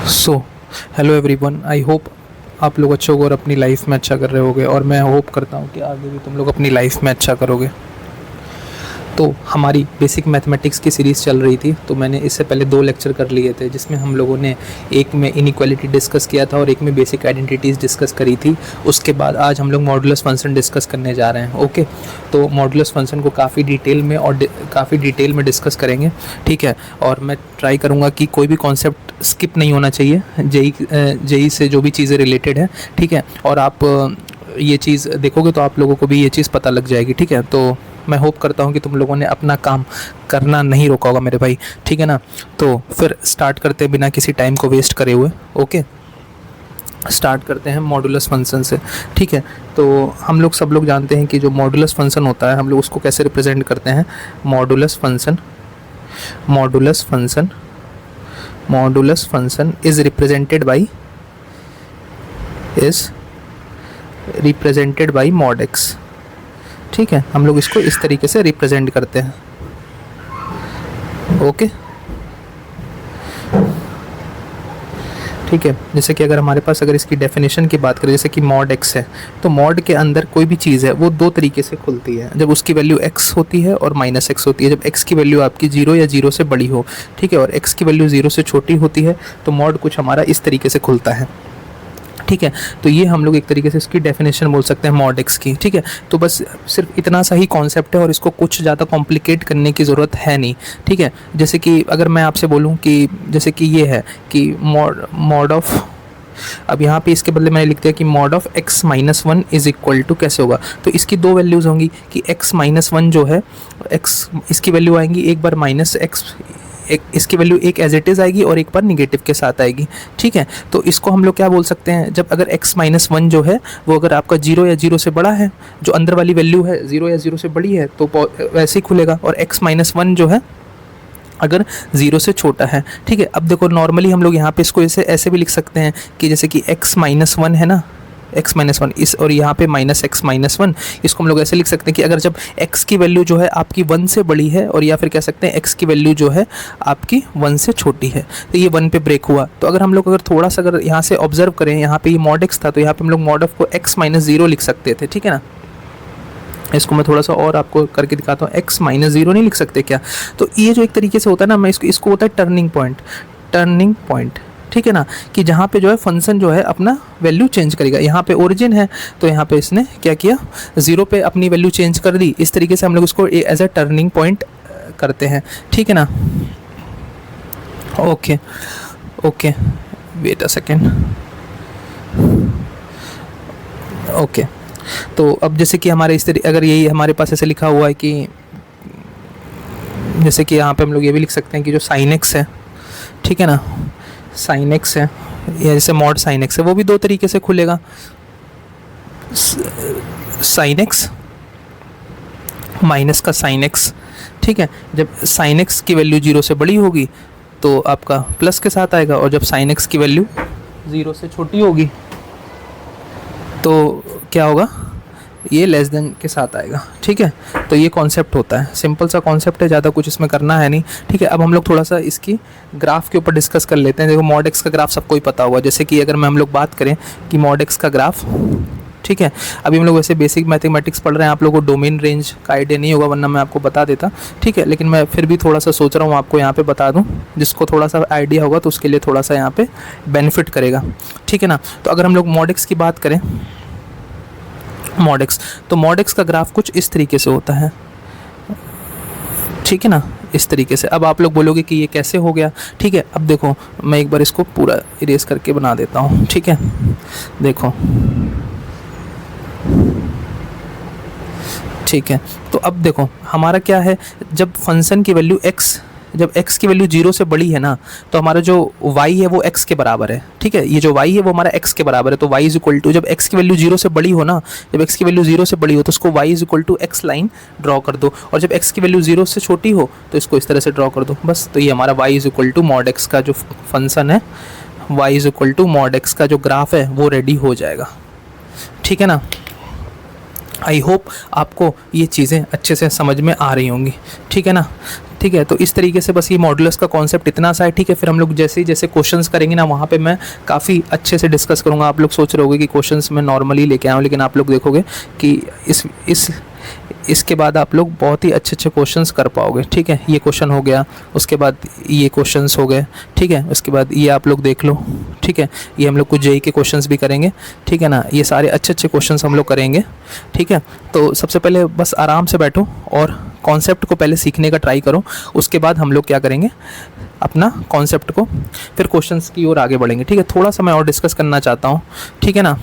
So hello everyone, I hope आप लोग अच्छे होगे और अपनी लाइफ में अच्छा कर रहे होगे, और मैं होप करता हूँ कि आगे भी तुम लोग अपनी लाइफ में अच्छा करोगे। तो हमारी बेसिक मैथमेटिक्स की सीरीज़ चल रही थी, तो मैंने इससे पहले 2 लेक्चर कर लिए थे, जिसमें हम लोगों ने एक में इनइक्वालिटी डिस्कस किया था और एक में बेसिक आइडेंटिटीज़ डिस्कस करी थी। उसके बाद आज हम लोग मॉडुलस फंक्शन डिस्कस करने जा रहे हैं। ओके, तो मॉडुलस फंक्शन को काफ़ी डिटेल में डिस्कस करेंगे, ठीक है। और मैं ट्राई करूँगा कि कोई भी कॉन्सेप्ट स्किप नहीं होना चाहिए, जेई से जो भी चीज़ें रिलेटेड है, ठीक है। और आप ये चीज़ देखोगे तो आप लोगों को भी ये चीज़ पता लग जाएगी, ठीक है। तो मैं होप करता हूँ कि तुम लोगों ने अपना काम करना नहीं रोका होगा मेरे भाई, ठीक है ना। तो फिर स्टार्ट करते हैं बिना किसी टाइम को वेस्ट करे हुए। ओके, स्टार्ट करते हैं मॉडुलस फंक्शन से, ठीक है। तो हम लोग सब लोग जानते हैं कि जो मॉडुलस फंक्शन होता है, हम लोग उसको कैसे रिप्रेजेंट करते हैं। Modulus function is represented by mod x, ठीक है। हम लोग इसको इस तरीके से रिप्रेजेंट करते हैं। ओके, ठीक है। जैसे कि अगर हमारे पास अगर इसकी डेफिनेशन की बात करें, जैसे कि मॉड एक्स है, तो मॉड के अंदर कोई भी चीज़ है वो 2 तरीके से खुलती है, जब उसकी वैल्यू x होती है और माइनस एक्स होती है। जब x की वैल्यू आपकी 0 या 0 से बड़ी हो, ठीक है, और x की वैल्यू 0 से छोटी होती है, तो मॉड कुछ हमारा इस तरीके से खुलता है, ठीक है। तो ये हम लोग एक तरीके से इसकी डेफिनेशन बोल सकते हैं मॉड एक्स की, ठीक है। तो बस सिर्फ इतना सा ही कॉन्सेप्ट है और इसको कुछ ज़्यादा कॉम्प्लिकेट करने की ज़रूरत है नहीं, ठीक है। जैसे कि अगर मैं आपसे बोलूँ कि जैसे कि ये है कि मॉड ऑफ, अब यहाँ पे इसके बदले मैंने लिख दिया कि mod of x minus 1 is equal to कैसे होगा। तो इसकी 2 वैल्यूज़ होंगी कि x माइनस 1 जो है, x इसकी वैल्यू आएंगी एक बार माइनस एक्स, एक इसकी वैल्यू एक एज इट इज़ आएगी और एक बार निगेटिव के साथ आएगी, ठीक है। तो इसको हम लोग क्या बोल सकते हैं, जब अगर x माइनस 1 जो है वो अगर आपका 0 या 0 से बड़ा है, जो अंदर वाली वैल्यू है 0 या 0 से बड़ी है, तो वैसे ही खुलेगा। और x माइनस 1 जो है अगर 0 से छोटा है, ठीक है। अब देखो नॉर्मली हम लोग यहाँ पे इसको ऐसे भी लिख सकते हैं कि जैसे कि x माइनस 1 है ना, x माइनस 1 इस, और यहाँ पे माइनस x माइनस 1, इसको हम लोग ऐसे लिख सकते हैं कि अगर जब x की वैल्यू जो है आपकी 1 से बड़ी है, और या फिर कह सकते हैं x की वैल्यू जो है आपकी 1 से छोटी है, तो ये 1 पे ब्रेक हुआ। तो अगर हम लोग अगर थोड़ा सा अगर यहाँ से ऑब्जर्व करें, यहाँ पे ये मॉड x था, तो यहाँ पे हम लोग मॉड ऑफ को x माइनस 0 लिख सकते थे, ठीक है ना। इसको मैं थोड़ा सा और आपको करके दिखाता हूँ, x माइनस 0 नहीं लिख सकते क्या। तो ये जो एक तरीके से होता है ना, मैं इसको होता है टर्निंग पॉइंट, ठीक है ना, कि जहाँ पे जो है फंक्शन जो है अपना वैल्यू चेंज करेगा। यहाँ पे ओरिजिन है, तो यहाँ पे इसने क्या किया, 0 पे अपनी वैल्यू चेंज कर दी। इस तरीके से हम लोग इसको एज अ टर्निंग पॉइंट करते हैं, ठीक है ना। Okay, wait a second. Okay, तो अब जैसे कि हमारे इस तरीके, अगर यही हमारे पास ऐसे लिखा हुआ है कि जैसे कि यहाँ पे हम लोग ये भी लिख सकते हैं कि जो साइन एक्स है, ठीक है ना, साइन एक्स है, या जैसे मॉड साइन एक्स है, वो भी 2 तरीके से खुलेगा। साइन एक्स माइनस का साइन एक्स, ठीक है। जब साइन एक्स की वैल्यू 0 से बड़ी होगी तो आपका प्लस के साथ आएगा, और जब साइन एक्स की वैल्यू 0 से छोटी होगी तो क्या होगा, ये लेस देन के साथ आएगा, ठीक है। तो ये कॉन्सेप्ट होता है, सिंपल सा कॉन्सेप्ट है, ज़्यादा कुछ इसमें करना है नहीं, ठीक है। अब हम लोग थोड़ा सा इसकी ग्राफ के ऊपर डिस्कस कर लेते हैं। देखो मॉड एक्स का ग्राफ सबको ही पता होगा, जैसे कि अगर हम लोग बात करें कि मॉड एक्स का ग्राफ, ठीक है। अभी हम लोग वैसे बेसिक मैथमेटिक्स पढ़ रहे हैं, आप लोगों को डोमेन रेंज का आइडिया नहीं होगा, वरना मैं आपको बता देता, ठीक है। लेकिन मैं फिर भी थोड़ा सा सोच रहा हूँ आपको यहाँ पे बता दूँ, जिसको थोड़ा सा आइडिया होगा तो उसके लिए थोड़ा सा यहाँ पे बेनिफिट करेगा, ठीक है ना। तो अगर हम लोग मॉड एक्स की बात करें, मॉड एक्स, तो मॉड एक्स का ग्राफ कुछ इस तरीके से होता है, ठीक है ना, इस तरीके से। अब आप लोग बोलोगे कि ये कैसे हो गया, ठीक है। अब देखो मैं एक बार इसको पूरा इरेज करके बना देता हूँ, ठीक है। देखो, ठीक है। तो अब देखो हमारा क्या है, जब फंक्शन की वैल्यू जब x की वैल्यू 0 से बड़ी है ना, तो हमारा जो y है वो x के बराबर है, ठीक है। ये जो y है वो हमारा x के बराबर है, तो y इज इक्वल टू, जब x की वैल्यू 0 से बड़ी हो ना, जब x की वैल्यू 0 से बड़ी हो तो उसको y is equal to x line draw कर दो, और जब x की वैल्यू 0 से छोटी हो तो इसको इस तरह से ड्रॉ कर दो, बस। तो ये हमारा y is equal to mod x का जो फंक्शन है, y is equal to mod x का जो ग्राफ है वो रेडी हो जाएगा, ठीक है ना। आई होप आपको ये चीज़ें अच्छे से समझ में आ रही होंगी, ठीक है ना। ठीक है। तो इस तरीके से बस ये मॉडुलस का कॉन्सेप्ट इतना सा है, ठीक है। फिर हम लोग जैसे जैसे क्वेश्चंस करेंगे ना, वहाँ पे मैं काफ़ी अच्छे से डिस्कस करूँगा। आप लोग सोच रहे होगे कि क्वेश्चंस मैं नॉर्मली लेके आऊँ, लेकिन आप लोग देखोगे कि इसके बाद आप लोग बहुत ही अच्छे अच्छे क्वेश्चंस कर पाओगे, ठीक है। ये क्वेश्चन हो गया, उसके बाद ये क्वेश्चंस हो गए, ठीक है। उसके बाद ये आप लोग देख लो, ठीक है। ये हम लोग कुछ जेईई के क्वेश्चंस भी करेंगे, ठीक है ना। ये सारे अच्छे अच्छे क्वेश्चंस हम लोग करेंगे, ठीक है। तो सबसे पहले बस आराम से बैठो और कॉन्सेप्ट को पहले सीखने का ट्राई करो। उसके बाद हम लोग क्या करेंगे, अपना कॉन्सेप्ट को फिर क्वेश्चंस की ओर आगे बढ़ेंगे, ठीक है। थोड़ा सा मैं और डिस्कस करना चाहता हूँ, ठीक है ना।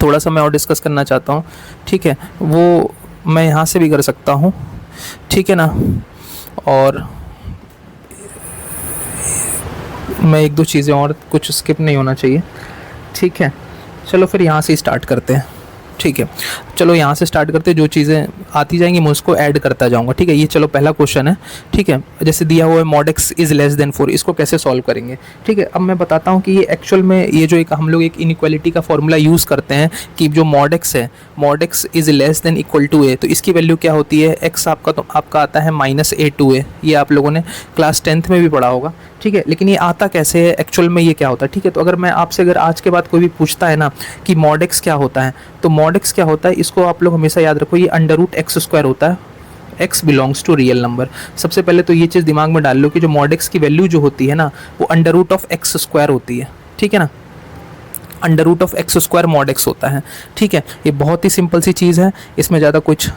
थोड़ा सा मैं और डिस्कस करना चाहता हूँ, ठीक है। वो मैं यहाँ से भी कर सकता हूँ, ठीक है ना। और मैं एक दो चीज़ें और, कुछ स्किप नहीं होना चाहिए, ठीक है। चलो फिर यहाँ से स्टार्ट करते हैं, ठीक है। चलो यहाँ से स्टार्ट करते हैं, जो चीज़ें आती जाएंगी मैं उसको ऐड करता जाऊँगा, ठीक है। ये चलो पहला क्वेश्चन है, ठीक है। जैसे दिया हुआ है mod x is less then 4, इसको कैसे सॉल्व करेंगे, ठीक है। अब मैं बताता हूँ कि ये एक्चुअल में ये जो एक हम लोग एक इनइक्वालिटी का फॉर्मूला यूज़ करते हैं कि जो mod x है, mod x is less than equal to a, तो इसकी वैल्यू क्या होती है, x आपका तो आपका आता है -a2a। ये आप लोगों ने क्लास 10th में भी पढ़ा होगा, ठीक है। लेकिन ये आता कैसे है, एक्चुअल में ये क्या होता है, ठीक है। तो अगर मैं आपसे अगर आज के बाद कोई भी पूछता है ना कि mod x क्या होता है, तो mod x क्या होता है, इसको आप लोग हमेशा याद रखो, ये √x² होता है। x belongs to real number. सबसे पहले तो ये चीज़ दिमाग में डाल लो कि जो mod x की वैल्यू जो होती है ना, वो √x² होती है, ठीक है ना। √x² mod x होता है, ठीक है। ये बहुत ही सिंपल सी चीज़ है, इसमें ज़्यादा कुछ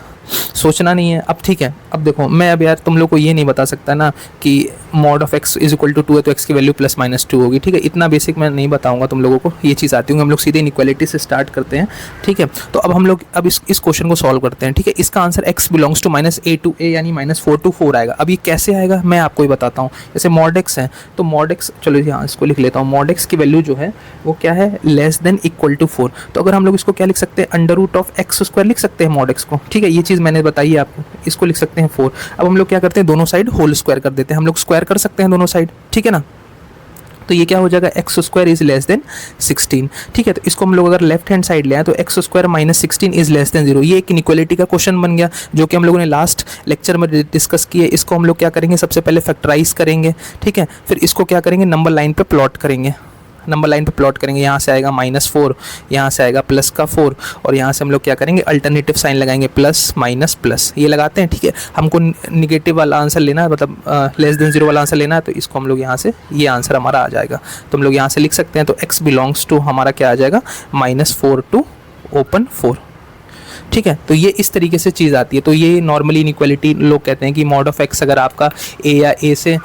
सोचना नहीं है। अब ठीक है, अब देखो मैं अब यार तुम लोग को ये नहीं बता सकता ना कि mod of x is equal to 2 है तो x की वैल्यू +-2 होगी, ठीक है। इतना बेसिक मैं नहीं बताऊंगा तुम लोगों को, ये चीज़ आती होंगी। हम लोग सीधे इनइक्वालिटी से स्टार्ट करते हैं, ठीक है। तो अब हम लोग अब इस क्वेश्चन को सॉल्व करते हैं, ठीक है। इसका answer x belongs to -a to a यानी -4 to 4 आएगा। अब ये कैसे आएगा मैं आपको ही बताता हूँ। जैसे mod x है तो mod x, चलो यहाँ इसको लिख लेता हूँ, mod x की वैल्यू जो है वो क्या है, लेस देन इक्वल टू 4। तो अगर हम लोग इसको क्या लिख सकते हैं, √x² लिख सकते हैं mod x को, ठीक है। ये चीज़ मैंने बताई है आपको, इसको लिख सकते हैं 4। अब हम लोग क्या करते हैं, दोनों साइड होल स्क्वायर कर देते हैं। हम लोग स्क्वायर कर सकते हैं दोनों साइड, ठीक है ना। तो ये क्या हो जाएगा, x² इज लेस देन 16, ठीक है। तो इसको हम लोग अगर लेफ्ट हैंड साइड ले आए तो x² -16 इज लेस देन 0। ये एक इनइक्वालिटी का क्वेश्चन बन गया जो कि हम लोगों ने लास्ट लेक्चर में डिस्कस किया। इसको हम लोग क्या करेंगे, सबसे पहले फैक्टराइज करेंगे, ठीक है। फिर इसको क्या करेंगे, नंबर लाइन पे प्लॉट करेंगे, नंबर लाइन पे प्लॉट करेंगे। यहाँ से आएगा -4, यहाँ से आएगा +4, और यहाँ से हम लोग क्या करेंगे, अल्टरनेटिव साइन लगाएंगे, प्लस माइनस प्लस, ये लगाते हैं, ठीक है। हमको निगेटिव वाला आंसर लेना है, मतलब लेस देन 0 वाला आंसर लेना है, तो इसको हम लोग यहाँ से, ये आंसर हमारा आ जाएगा। तो हम लोग यहाँ से लिख सकते हैं, तो x बिलोंग्स टू हमारा क्या आ जाएगा, -4 to 4, ठीक है। तो ये इस तरीके से चीज़ आती है। तो ये नॉर्मली इनइक्वालिटी लोग कहते हैं कि mod of x अगर आपका a या a से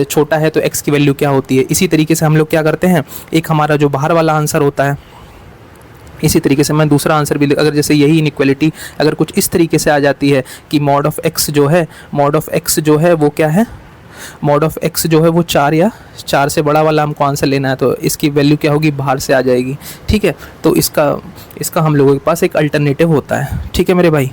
छोटा है तो x की वैल्यू क्या होती है। इसी तरीके से हम लोग क्या करते हैं, एक हमारा जो बाहर वाला आंसर होता है, इसी तरीके से मैं दूसरा आंसर भी, अगर जैसे यही इनइक्वालिटी अगर कुछ इस तरीके से आ जाती है कि mod of x जो है, mod of x जो है वो क्या है, mod of x जो है वो 4 या 4 से बड़ा वाला हमको आंसर लेना है, तो इसकी वैल्यू क्या होगी, बाहर से आ जाएगी, ठीक है। तो इसका हम लोगों के पास एक अल्टरनेटिव होता है, ठीक है मेरे भाई।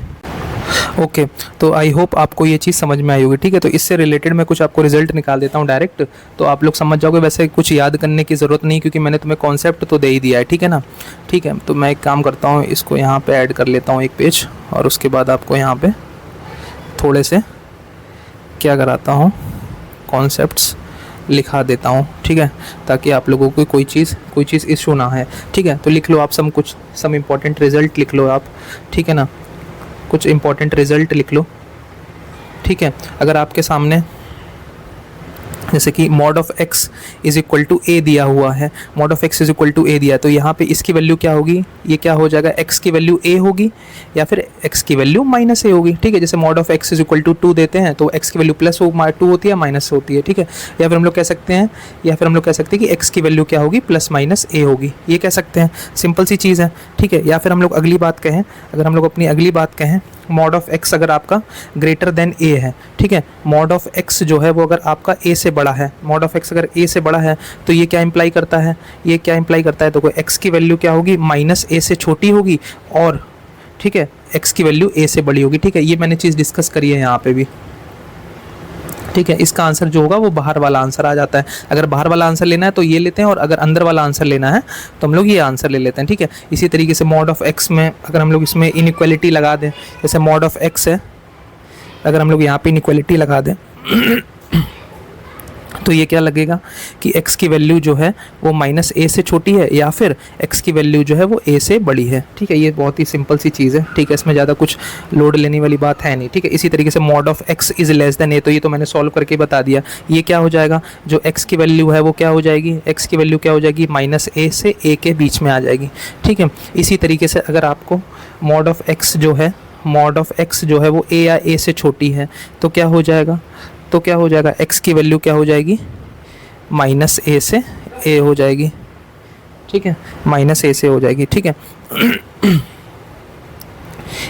ओके, तो आई होप आपको ये चीज़ समझ में आई होगी, ठीक है। तो इससे रिलेटेड मैं कुछ आपको रिजल्ट निकाल देता हूँ डायरेक्ट, तो आप लोग समझ जाओगे। वैसे कुछ याद करने की ज़रूरत नहीं, क्योंकि मैंने तुम्हें कॉन्सेप्ट तो दे ही दिया है, ठीक है ना। ठीक है, तो मैं एक काम करता हूँ, इसको यहाँ पे ऐड कर लेता हूँ एक पेज, और उसके बाद आपको यहाँ पे थोड़े से क्या कराता हूँ, कॉन्सेप्ट्स लिखा देता हूँ, ठीक है, ताकि आप लोगों को कोई चीज़ इशू ना है, ठीक है। तो लिख लो आप सम इम्पॉर्टेंट रिज़ल्ट लिख लो आप, ठीक है ना, कुछ इम्पॉर्टेंट रिज़ल्ट लिख लो, ठीक है। अगर आपके सामने जैसे कि mod of x is equal to a दिया हुआ है, mod of x is equal to a दिया, तो यहाँ पे इसकी वैल्यू क्या होगी, ये क्या हो जाएगा, x की वैल्यू a होगी या फिर x की वैल्यू -a होगी, ठीक है। जैसे mod of x is equal to 2 देते हैं तो x की वैल्यू +2 होती है, माइनस होती है, ठीक है। या फिर हम लोग कह सकते हैं कि x की वैल्यू क्या होगी, +-a होगी, ये कह सकते हैं। सिंपल सी चीज़ है, ठीक है। या फिर हम लोग अगली बात कहें, अगर हम लोग अपनी अगली बात कहें, mod of x अगर आपका ग्रेटर देन a है, ठीक है, mod of x जो है वो अगर आपका a से बड़ा है, mod of x अगर a से बड़ा है, तो ये क्या इंप्लाई करता है, तो कोई x की वैल्यू क्या होगी, -a से छोटी होगी, और ठीक है x की वैल्यू a से बड़ी होगी, ठीक है। ये मैंने चीज़ डिस्कस करी है यहाँ पे भी, ठीक है। इसका आंसर जो होगा वो बाहर वाला आंसर आ जाता है। अगर बाहर वाला आंसर लेना है तो ये लेते हैं, और अगर अंदर वाला आंसर लेना है तो हम लोग ये आंसर ले लेते हैं, ठीक है। इसी तरीके से mod of x में अगर हम लोग इसमें इनइक्वालिटी लगा दें, जैसे mod of x है, अगर हम लोग यहाँ पे इनइक्वालिटी लगा दें तो ये क्या लगेगा कि x की वैल्यू जो है वो माइनस ए से छोटी है या फिर x की वैल्यू जो है वो a से बड़ी है। ठीक है, ये बहुत ही सिंपल सी चीज़ है। ठीक है, इसमें ज़्यादा कुछ लोड लेने वाली बात है नहीं। ठीक है, इसी तरीके से mod of x is less then a, तो ये तो मैंने सॉल्व करके बता दिया। ये क्या हो जाएगा, जो x की वैल्यू है वो क्या हो जाएगी, x की वैल्यू क्या हो जाएगी, माइनस a से a के बीच में आ जाएगी। ठीक है, इसी तरीके से अगर आपको मॉड ऑफ x जो है, मॉड ऑफ x जो है वो a या a से छोटी है तो क्या हो जाएगा, तो क्या हो जाएगा, x की वैल्यू क्या हो जाएगी, माइनस a से a हो जाएगी। ठीक है, माइनस a से हो जाएगी। ठीक है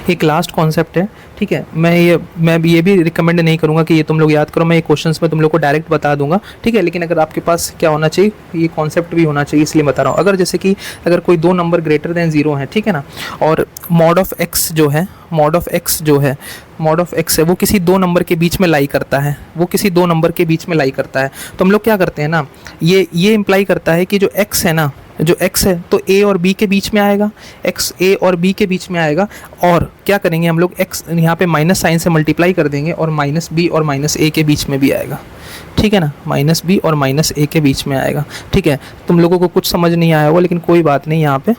एक लास्ट कॉन्सेप्ट है। ठीक है, मैं ये भी रिकमेंड नहीं करूँगा कि ये तुम लोग याद करो, मैं ये क्वेश्चंस में तुम लोग को डायरेक्ट बता दूंगा। ठीक है, लेकिन अगर आपके पास क्या होना चाहिए, ये कॉन्सेप्ट भी होना चाहिए, इसलिए बता रहा हूँ। अगर जैसे कि अगर कोई दो नंबर ग्रेटर देन 0 है, ठीक है ना, और मॉड ऑफ एक्स जो है, मॉड ऑफ एक्स जो है, मॉड ऑफ एक्स है वो किसी दो नंबर के बीच में लाई करता है, वो किसी दो नंबर के बीच में लाई करता है, तो हम लोग क्या करते हैं ना, ये इम्प्लाई करता है कि जो एक्स है ना, जो x है तो a और b के बीच में आएगा, x a और b के बीच में आएगा, और क्या करेंगे हम लोग, x यहाँ पे माइनस साइन से मल्टीप्लाई कर देंगे और माइनस b और माइनस a के बीच में भी आएगा। ठीक है ना, माइनस b और माइनस a के बीच में आएगा। ठीक है, तुम लोगों को कुछ समझ नहीं आया होगा, लेकिन कोई बात नहीं, यहाँ पे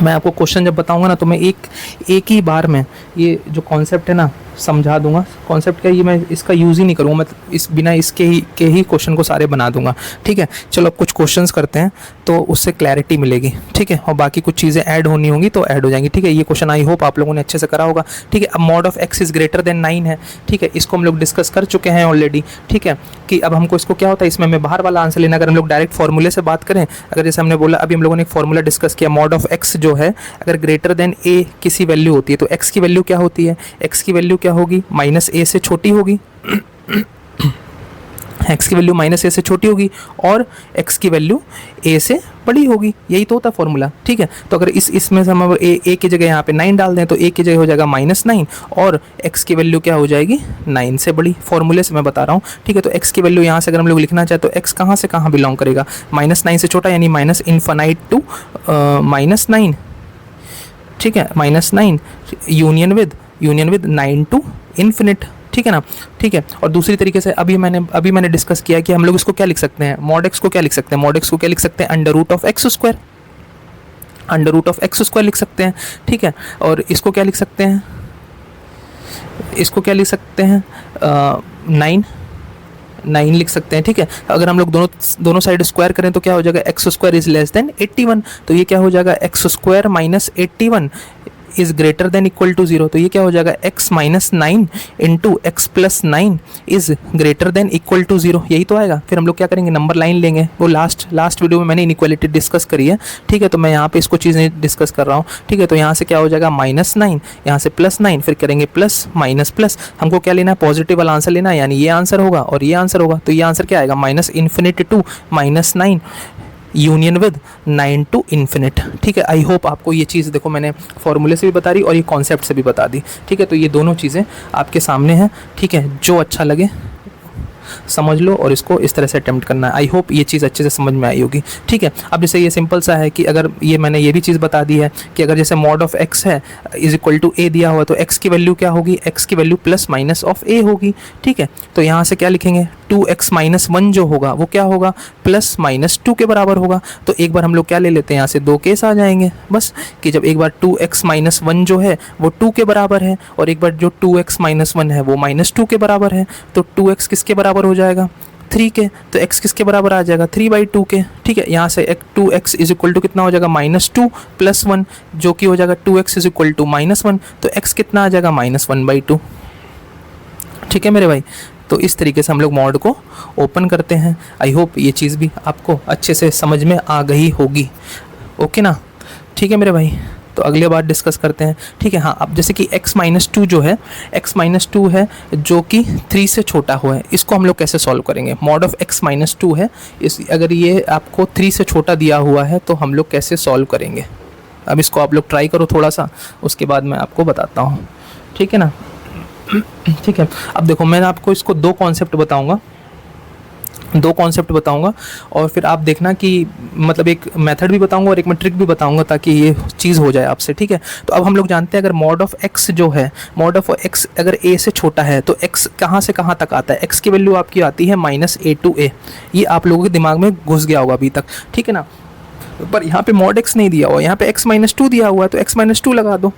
मैं आपको क्वेश्चन जब बताऊंगा ना तो मैं एक ही बार में ये जो कॉन्सेप्ट है ना समझा दूंगा। कॉन्सेप्ट क्या, ये मैं इसका यूज़ ही नहीं करूँगा, मैं इस बिना इसके ही क्वेश्चन को सारे बना दूंगा। ठीक है, चलो अब कुछ क्वेश्चंस करते हैं तो उससे क्लैरिटी मिलेगी। ठीक है, और बाकी कुछ चीज़ें ऐड होनी होंगी तो ऐड हो जाएंगी। ठीक है, ये क्वेश्चन आई होप आप लोगों ने अच्छे से करा होगा। ठीक है, अब mod of x is greater then 9 है। ठीक है, इसको हम लोग डिस्कस कर चुके हैं ऑलरेडी। ठीक है, कि अब हमको इसको क्या होता है, इसमें हमें बाहर वाला आंसर लेना। अगर हम लोग डायरेक्ट फॉर्मूले से बात करें, अगर जैसे हमने बोला अभी हम लोगों ने एक फॉर्मूला डिस्कस किया, मॉड ऑफ एक्स जो है अगर ग्रेटर देन ए किसी वैल्यू होती है तो एक्स की वैल्यू क्या होती है, एक्स की वैल्यू क्या होगी, माइनस ए से छोटी होगी x की वैल्यू माइनस ए से छोटी होगी और x की वैल्यू a से बड़ी होगी। यही तो होता है फॉर्मूला। ठीक है, तो अगर इसमें से हम a की जगह यहाँ पे 9 डाल दें तो a की जगह हो जाएगा -9 और x की वैल्यू क्या हो जाएगी, 9 से बड़ी। फॉर्मूले से मैं बता रहा हूँ। ठीक है, तो x की वैल्यू यहाँ से अगर हम लोग लिखना चाहे तो x कहाँ से कहाँ बिलोंग करेगा, -9 से छोटा, यानी -∞ टू -9। ठीक है, -9 यूनियन विद 9 टू इन्फिनिट। ठीक है ना। ठीक है, और दूसरी तरीके से अभी मैंने डिस्कस किया कि हम लोग इसको क्या लिख सकते हैं, मॉड एक्स को क्या लिख सकते हैं, मॉड एक्स को क्या लिख सकते हैं, under root of x square लिख सकते हैं। ठीक है, और इसको क्या लिख सकते हैं, इसको क्या लिख सकते हैं, 9 लिख सकते हैं। ठीक है, अगर हम लोग दोनों साइड स्क्वायर करें तो क्या हो जाएगा, x square is less than 81, तो ये क्या हो जाएगा, x square minus 81 is greater than equal to 0, तो ये क्या हो जाएगा, x minus 9 into x plus 9 is greater than equal to 0, यही तो आएगा। फिर हम लोग क्या करेंगे, नंबर लाइन लेंगे, वो लास्ट वीडियो में मैंने इनइक्वालिटी डिस्कस करी है। ठीक है, तो मैं यहाँ पे इसको चीज़ नहीं डिस्कस कर रहा हूँ। ठीक है, तो यहाँ से क्या हो जाएगा, -9, यहाँ से +9, फिर करेंगे प्लस माइनस प्लस, हमको क्या लेना है, पॉजिटिव वाला आंसर लेना है, यानी ये आंसर होगा और ये आंसर होगा, तो ये आंसर क्या आएगा, -∞ to -9 union with 9 to infinite. ठीक है, आई होप आपको ये चीज़, देखो मैंने फॉर्मूले से भी बता दी और ये कॉन्सेप्ट से भी बता दी। ठीक है, तो ये दोनों चीज़ें आपके सामने हैं। ठीक है, जो अच्छा लगे समझ लो और इसको इस तरह से अटेम्प्ट करना है। आई होप ये चीज़ अच्छे से समझ में आई होगी। ठीक है, अब जैसे ये सिंपल सा है कि अगर मैंने ये भी चीज़ बता दी है कि अगर जैसे मॉड ऑफ एक्स है इज इक्वल टू ए दिया हुआ, तो एक्स की वैल्यू क्या होगी, एक्स की वैल्यू प्लस माइनस ऑफ ए होगी। ठीक है, तो यहाँ से क्या लिखेंगे, 2x माइनस 1 जो होगा वो क्या होगा, प्लस माइनस 2 के बराबर होगा। तो एक बार हम लोग क्या ले लेते हैं, यहाँ से 2 केस आ जाएंगे बस, कि जब एक बार 2x माइनस 1 जो है वो 2 के बराबर है और एक बार जो 2x माइनस 1 है वो -2 के बराबर है, तो 2x किसके बराबर हो जाएगा, 3 के, तो x किसके बराबर आ जाएगा, 3/2 के। ठीक है, यहाँ से 2x इज इक्वल टू कितना हो जाएगा, -2 + 1 जो कि हो जाएगा 2x इज इक्वल टू -1, तो x कितना आ जाएगा, -1/2। ठीक है मेरे भाई, तो इस तरीके से हम लोग मॉड को ओपन करते हैं। आई होप ये चीज़ भी आपको अच्छे से समझ में आ गई होगी। ओके ना, ठीक है मेरे भाई, तो अगले बार डिस्कस करते हैं। ठीक है, हाँ, अब जैसे कि x-2 जो है, x-2 है जो कि 3 से छोटा हुआ है, इसको हम लोग कैसे सॉल्व करेंगे, मॉड ऑफ x-2 है, अगर ये आपको 3 से छोटा दिया हुआ है तो हम लोग कैसे सॉल्व करेंगे। अब इसको आप लोग ट्राई करो थोड़ा सा, उसके बाद मैं आपको बताता हूँ। ठीक है ना। ठीक है, अब देखो मैं आपको इसको 2 कॉन्सेप्ट बताऊंगा। दो कॉन्सेप्ट बताऊंगा और फिर आप देखना कि मतलब एक मेथड भी बताऊंगा और एक मैं ट्रिक भी बताऊंगा ताकि ये चीज़ हो जाए आपसे, ठीक है। तो अब हम लोग जानते हैं अगर मॉड ऑफ एक्स जो है, मॉड ऑफ एक्स अगर ए से छोटा है तो एक्स कहाँ से कहाँ तक आता है, एक्स की वैल्यू आपकी आती है -a to a। ये आप लोगों के दिमाग में घुस गया होगा अभी तक, ठीक है ना। पर यहाँ पे मॉड एक्स नहीं दिया हुआ, यहाँ पे x-2 दिया हुआ है तो x-2 लगा दो।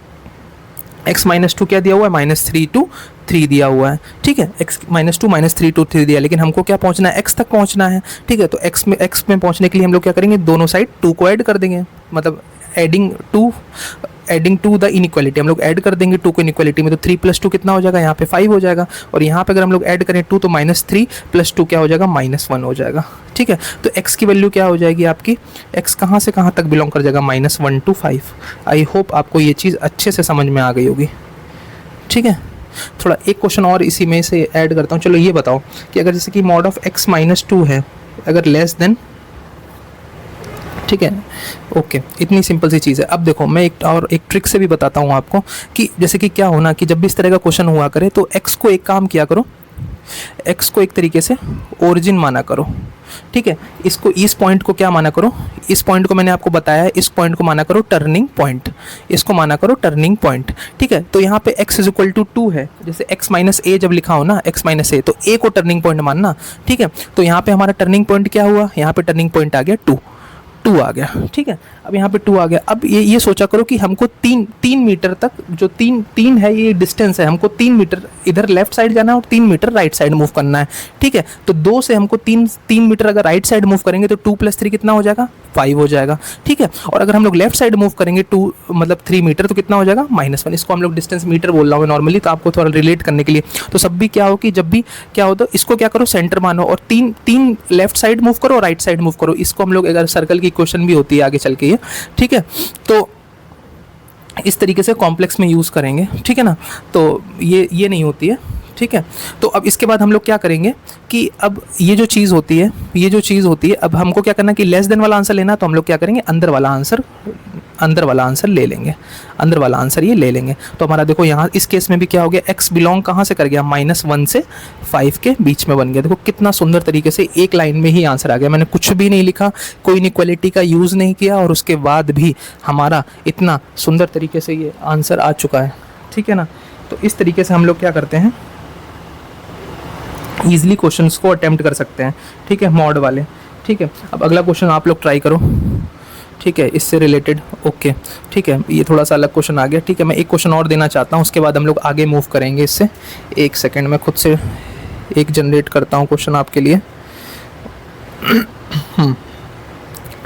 x-2 क्या दिया हुआ है, -3 to 3 दिया हुआ है, ठीक है। x-2 -3 to 3 दिया, लेकिन हमको क्या पहुंचना है, x तक पहुंचना है, ठीक है। तो x में पहुंचने के लिए हम लोग क्या करेंगे, दोनों साइड 2 को ऐड कर देंगे, मतलब एडिंग टू द इनइक्वालिटी, हम लोग ऐड कर देंगे 2 को इनइक्वालिटी में, तो 3 + 2 कितना हो जाएगा, यहाँ पे 5 हो जाएगा। और यहाँ पे अगर हम लोग ऐड करें 2 तो -3 + 2 क्या हो जाएगा, -1 हो जाएगा, ठीक है। तो x की वैल्यू क्या हो जाएगी आपकी, x कहाँ से कहाँ तक बिलोंग कर जाएगा, -1 to 5। आई होप आपको ये चीज़ अच्छे से समझ में आ गई होगी, ठीक है। थोड़ा एक क्वेश्चन और इसी में से ऐड करता हूँ। चलो ये बताओ कि अगर जैसे कि मॉड ऑफ x-2 है, अगर लेस देन, ठीक है, ओके, इतनी सिंपल सी चीज़ है। अब देखो मैं एक ट्रिक से भी बताता हूँ आपको कि जैसे कि क्या होना कि जब भी इस तरह का क्वेश्चन हुआ करे तो x को एक काम किया करो, x को एक तरीके से ओरिजिन माना करो, ठीक है। इसको, इस पॉइंट को क्या माना करो, इस पॉइंट को मैंने आपको बताया है, इस पॉइंट को माना करो टर्निंग पॉइंट, इसको माना करो टर्निंग पॉइंट, ठीक है। तो यहाँ पे x = 2 है, जैसे x-a जब लिखा हो ना, x-a तो a को टर्निंग पॉइंट मानना, ठीक है। तो यहाँ पे हमारा टर्निंग पॉइंट क्या हुआ, यहाँ पे टर्निंग पॉइंट आ गया 2 आ गया, ठीक है। अब यहाँ पे 2 आ गया। अब ये सोचा करो कि हमको 3 मीटर तक, जो 3 है ये डिस्टेंस है, हमको 3 मीटर इधर लेफ्ट साइड जाना है और 3 मीटर राइट साइड मूव करना है, ठीक है। तो 2 से हमको 3 मीटर अगर राइट साइड मूव करेंगे तो 2 + 3 कितना हो जाएगा, 5 हो जाएगा, ठीक है। और अगर हम लोग लेफ्ट साइड मूव करेंगे 2 मतलब 3 मीटर तो कितना हो जाएगा, -1। इसको हम लोग डिस्टेंस मीटर बोल रहा हूँ नॉर्मली, तो आपको थोड़ा रिलेट करने के लिए। तो सब भी क्या हो कि जब भी क्या हो तो इसको क्या करो, सेंटर मानो और 3 लेफ्ट साइड मूव करो और राइट साइड मूव करो। इसको हम लोग अगर सर्कल की क्वेश्चन भी होती है आगे चल के ये, ठीक है, तो इस तरीके से कॉम्प्लेक्स में यूज़ करेंगे, ठीक है ना। तो ये नहीं होती है, ठीक है। तो अब इसके बाद हम लोग क्या करेंगे कि अब ये जो चीज़ होती है, अब हमको क्या करना है कि लेस देन वाला आंसर लेना, तो हम लोग क्या करेंगे, अंदर वाला आंसर ले लेंगे, अंदर वाला आंसर ये ले लेंगे। तो हमारा देखो यहाँ इस केस में भी क्या हो गया, x बिलोंग कहाँ से कर गया, -1 से 5 के बीच में बन गया। देखो कितना सुंदर तरीके से एक लाइन में ही आंसर आ गया, मैंने कुछ भी नहीं लिखा, कोई इनइक्वालिटी का यूज़ नहीं किया और उसके बाद भी हमारा इतना सुंदर तरीके से ये आंसर आ चुका है, ठीक है ना। तो इस तरीके से हम लोग क्या करते हैं, ईजिली क्वेश्चंस को अटेम्प्ट कर सकते हैं, ठीक है, मॉड वाले, ठीक है। अब अगला क्वेश्चन आप लोग ट्राई करो, ठीक है, इससे रिलेटेड, ओके, ठीक है। ये थोड़ा सा अलग क्वेश्चन आ गया, ठीक है। मैं एक क्वेश्चन और देना चाहता हूँ, उसके बाद हम लोग आगे मूव करेंगे इससे। एक सेकेंड में खुद से एक जनरेट करता हूँ क्वेश्चन आपके लिए,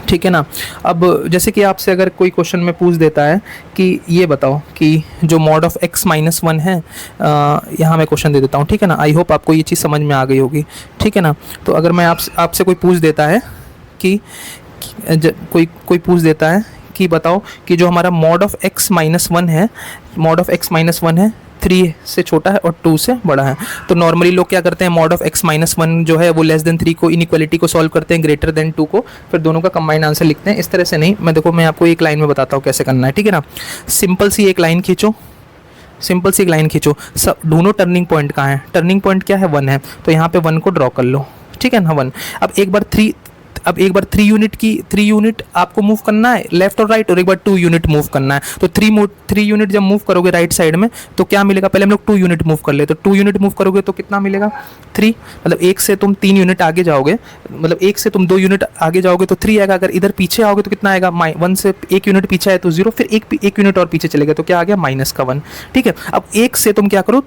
ठीक है ना। अब जैसे कि आपसे अगर कोई क्वेश्चन में पूछ देता है कि ये बताओ कि जो मॉड ऑफ x-1 है, यहाँ मैं क्वेश्चन दे देता हूँ, ठीक है ना। आई होप आपको ये चीज़ समझ में आ गई होगी, ठीक है ना। तो अगर मैं आपसे कोई पूछ देता है कि कोई पूछ देता है कि बताओ कि जो हमारा मॉड ऑफ x-1 है, मॉड ऑफ x-1 है 3 से छोटा है और 2 से बड़ा है। तो नॉर्मली लोग क्या करते हैं, मॉड ऑफ x-1 जो है वो लेस देन 3 को, इनइक्वालिटी को सॉल्व करते हैं ग्रेटर देन 2 को, फिर दोनों का कंबाइंड आंसर लिखते हैं। इस तरह से नहीं, मैं आपको एक लाइन में बताता हूँ कैसे करना है, ठीक है ना। सिंपल सी एक लाइन खींचो, सब दोनों टर्निंग पॉइंट कहाँ है, टर्निंग पॉइंट क्या है, 1 है, तो यहाँ पे 1 को ड्रॉ कर लो, ठीक है ना, 1। अब एक बार 3 यूनिट आपको मूव करना है लेफ्ट और राइट, और एक बार 2 यूनिट मूव करना है। तो 3 यूनिट जब मूव करोगे राइट साइड में तो क्या मिलेगा, पहले हम लोग 2 यूनिट मूव कर ले, तो 2 यूनिट मूव करोगे तो कितना मिलेगा, 3। मतलब 1 से तुम 3 यूनिट आगे जाओगे, मतलब 1 से तुम 2 यूनिट आगे जाओगे तो 3 आएगा। अगर इधर पीछे आओगे तो कितना आएगा, 1 से 1 यूनिट पीछे आए तो 0, फिर एक यूनिट और पीछे चलेगा तो क्या आ गया, -1, ठीक है। अब 1 से तुम क्या करो,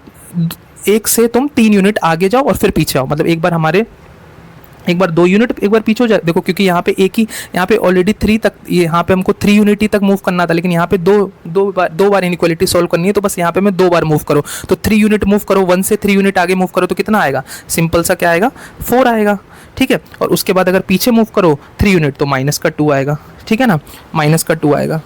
1 से तुम 3 यूनिट आगे जाओ और फिर पीछे आओ, मतलब एक बार 2 यूनिट एक बार पीछे हो जाए, देखो क्योंकि यहाँ पे यहाँ पे ऑलरेडी 3 तक, यहाँ पे हमको 3 यूनिट ही तक मूव करना था, लेकिन यहाँ पे दो बार इनइक्वालिटी सॉल्व करनी है, तो बस यहाँ पे मैं 2 बार मूव करो, तो 3 यूनिट मूव करो, 1 से 3 यूनिट आगे मूव करो तो कितना आएगा, सिंपल सा क्या आएगा, 4 आएगा, ठीक है। और उसके बाद अगर पीछे मूव करो 3 यूनिट तो -2 आएगा, ठीक है ना, -2 आएगा,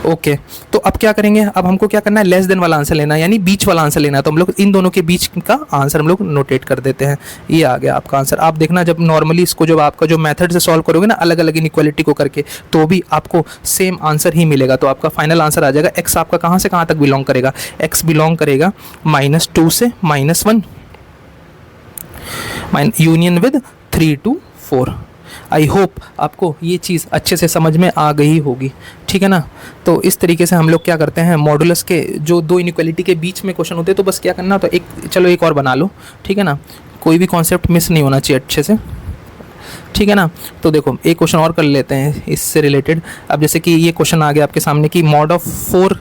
ओके। तो अब क्या करेंगे, अब हमको क्या करना है, लेस देन वाला आंसर लेना है, यानी बीच वाला आंसर लेना है। तो हम लोग इन दोनों के बीच का आंसर हम लोग नोटेट कर देते हैं। ये आ गया आपका आंसर। आप देखना जब नॉर्मली इसको जब आपका जो मेथड से सॉल्व करोगे ना अलग अलग इनइक्वालिटी को करके, तो भी आपको सेम आंसर ही मिलेगा। तो आपका फाइनल आंसर आ जाएगा, एक्स आपका कहाँ से कहाँ तक बिलोंग करेगा, एक्स बिलोंग करेगा -2 से -1, union with 3 to 4। I hope आपको ये चीज़ अच्छे से समझ में आ गई होगी, ठीक है ना। तो इस तरीके से हम लोग क्या करते हैं, मॉडुलस के जो दो इनइक्वालिटी के बीच में क्वेश्चन होते हैं तो बस क्या करना, तो एक और बना लो, ठीक है ना। कोई भी कॉन्सेप्ट मिस नहीं होना चाहिए अच्छे से, ठीक है ना। तो देखो एक क्वेश्चन और कर लेते हैं इससे रिलेटेड। अब जैसे कि ये क्वेश्चन आ गया आपके सामने कि मॉड ऑफ 4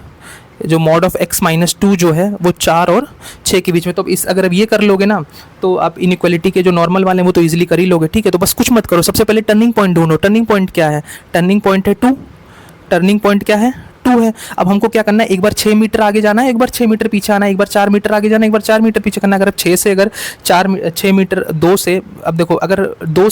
जो मॉड ऑफ x-2 जो है वो 4 और 6 के बीच में। तो अब अगर अब ये कर लोगे ना तो आप इनइक्वालिटी के जो नॉर्मल वाले हैं वो तो इजीली कर ही लोगे, ठीक है। तो बस कुछ मत करो, सबसे पहले टर्निंग पॉइंट ढूंढो। टर्निंग पॉइंट क्या है, टर्निंग पॉइंट है 2। टर्निंग पॉइंट क्या है, 2 है। अब हमको क्या करना है, एक बार 6 मीटर आगे जाना है, एक बार 6 मीटर पीछे आना है, एक बार 4 मीटर आगे जाना है, एक बार 4 मीटर पीछे करना है। अगर 6 मीटर 2 से, अब देखो अगर 2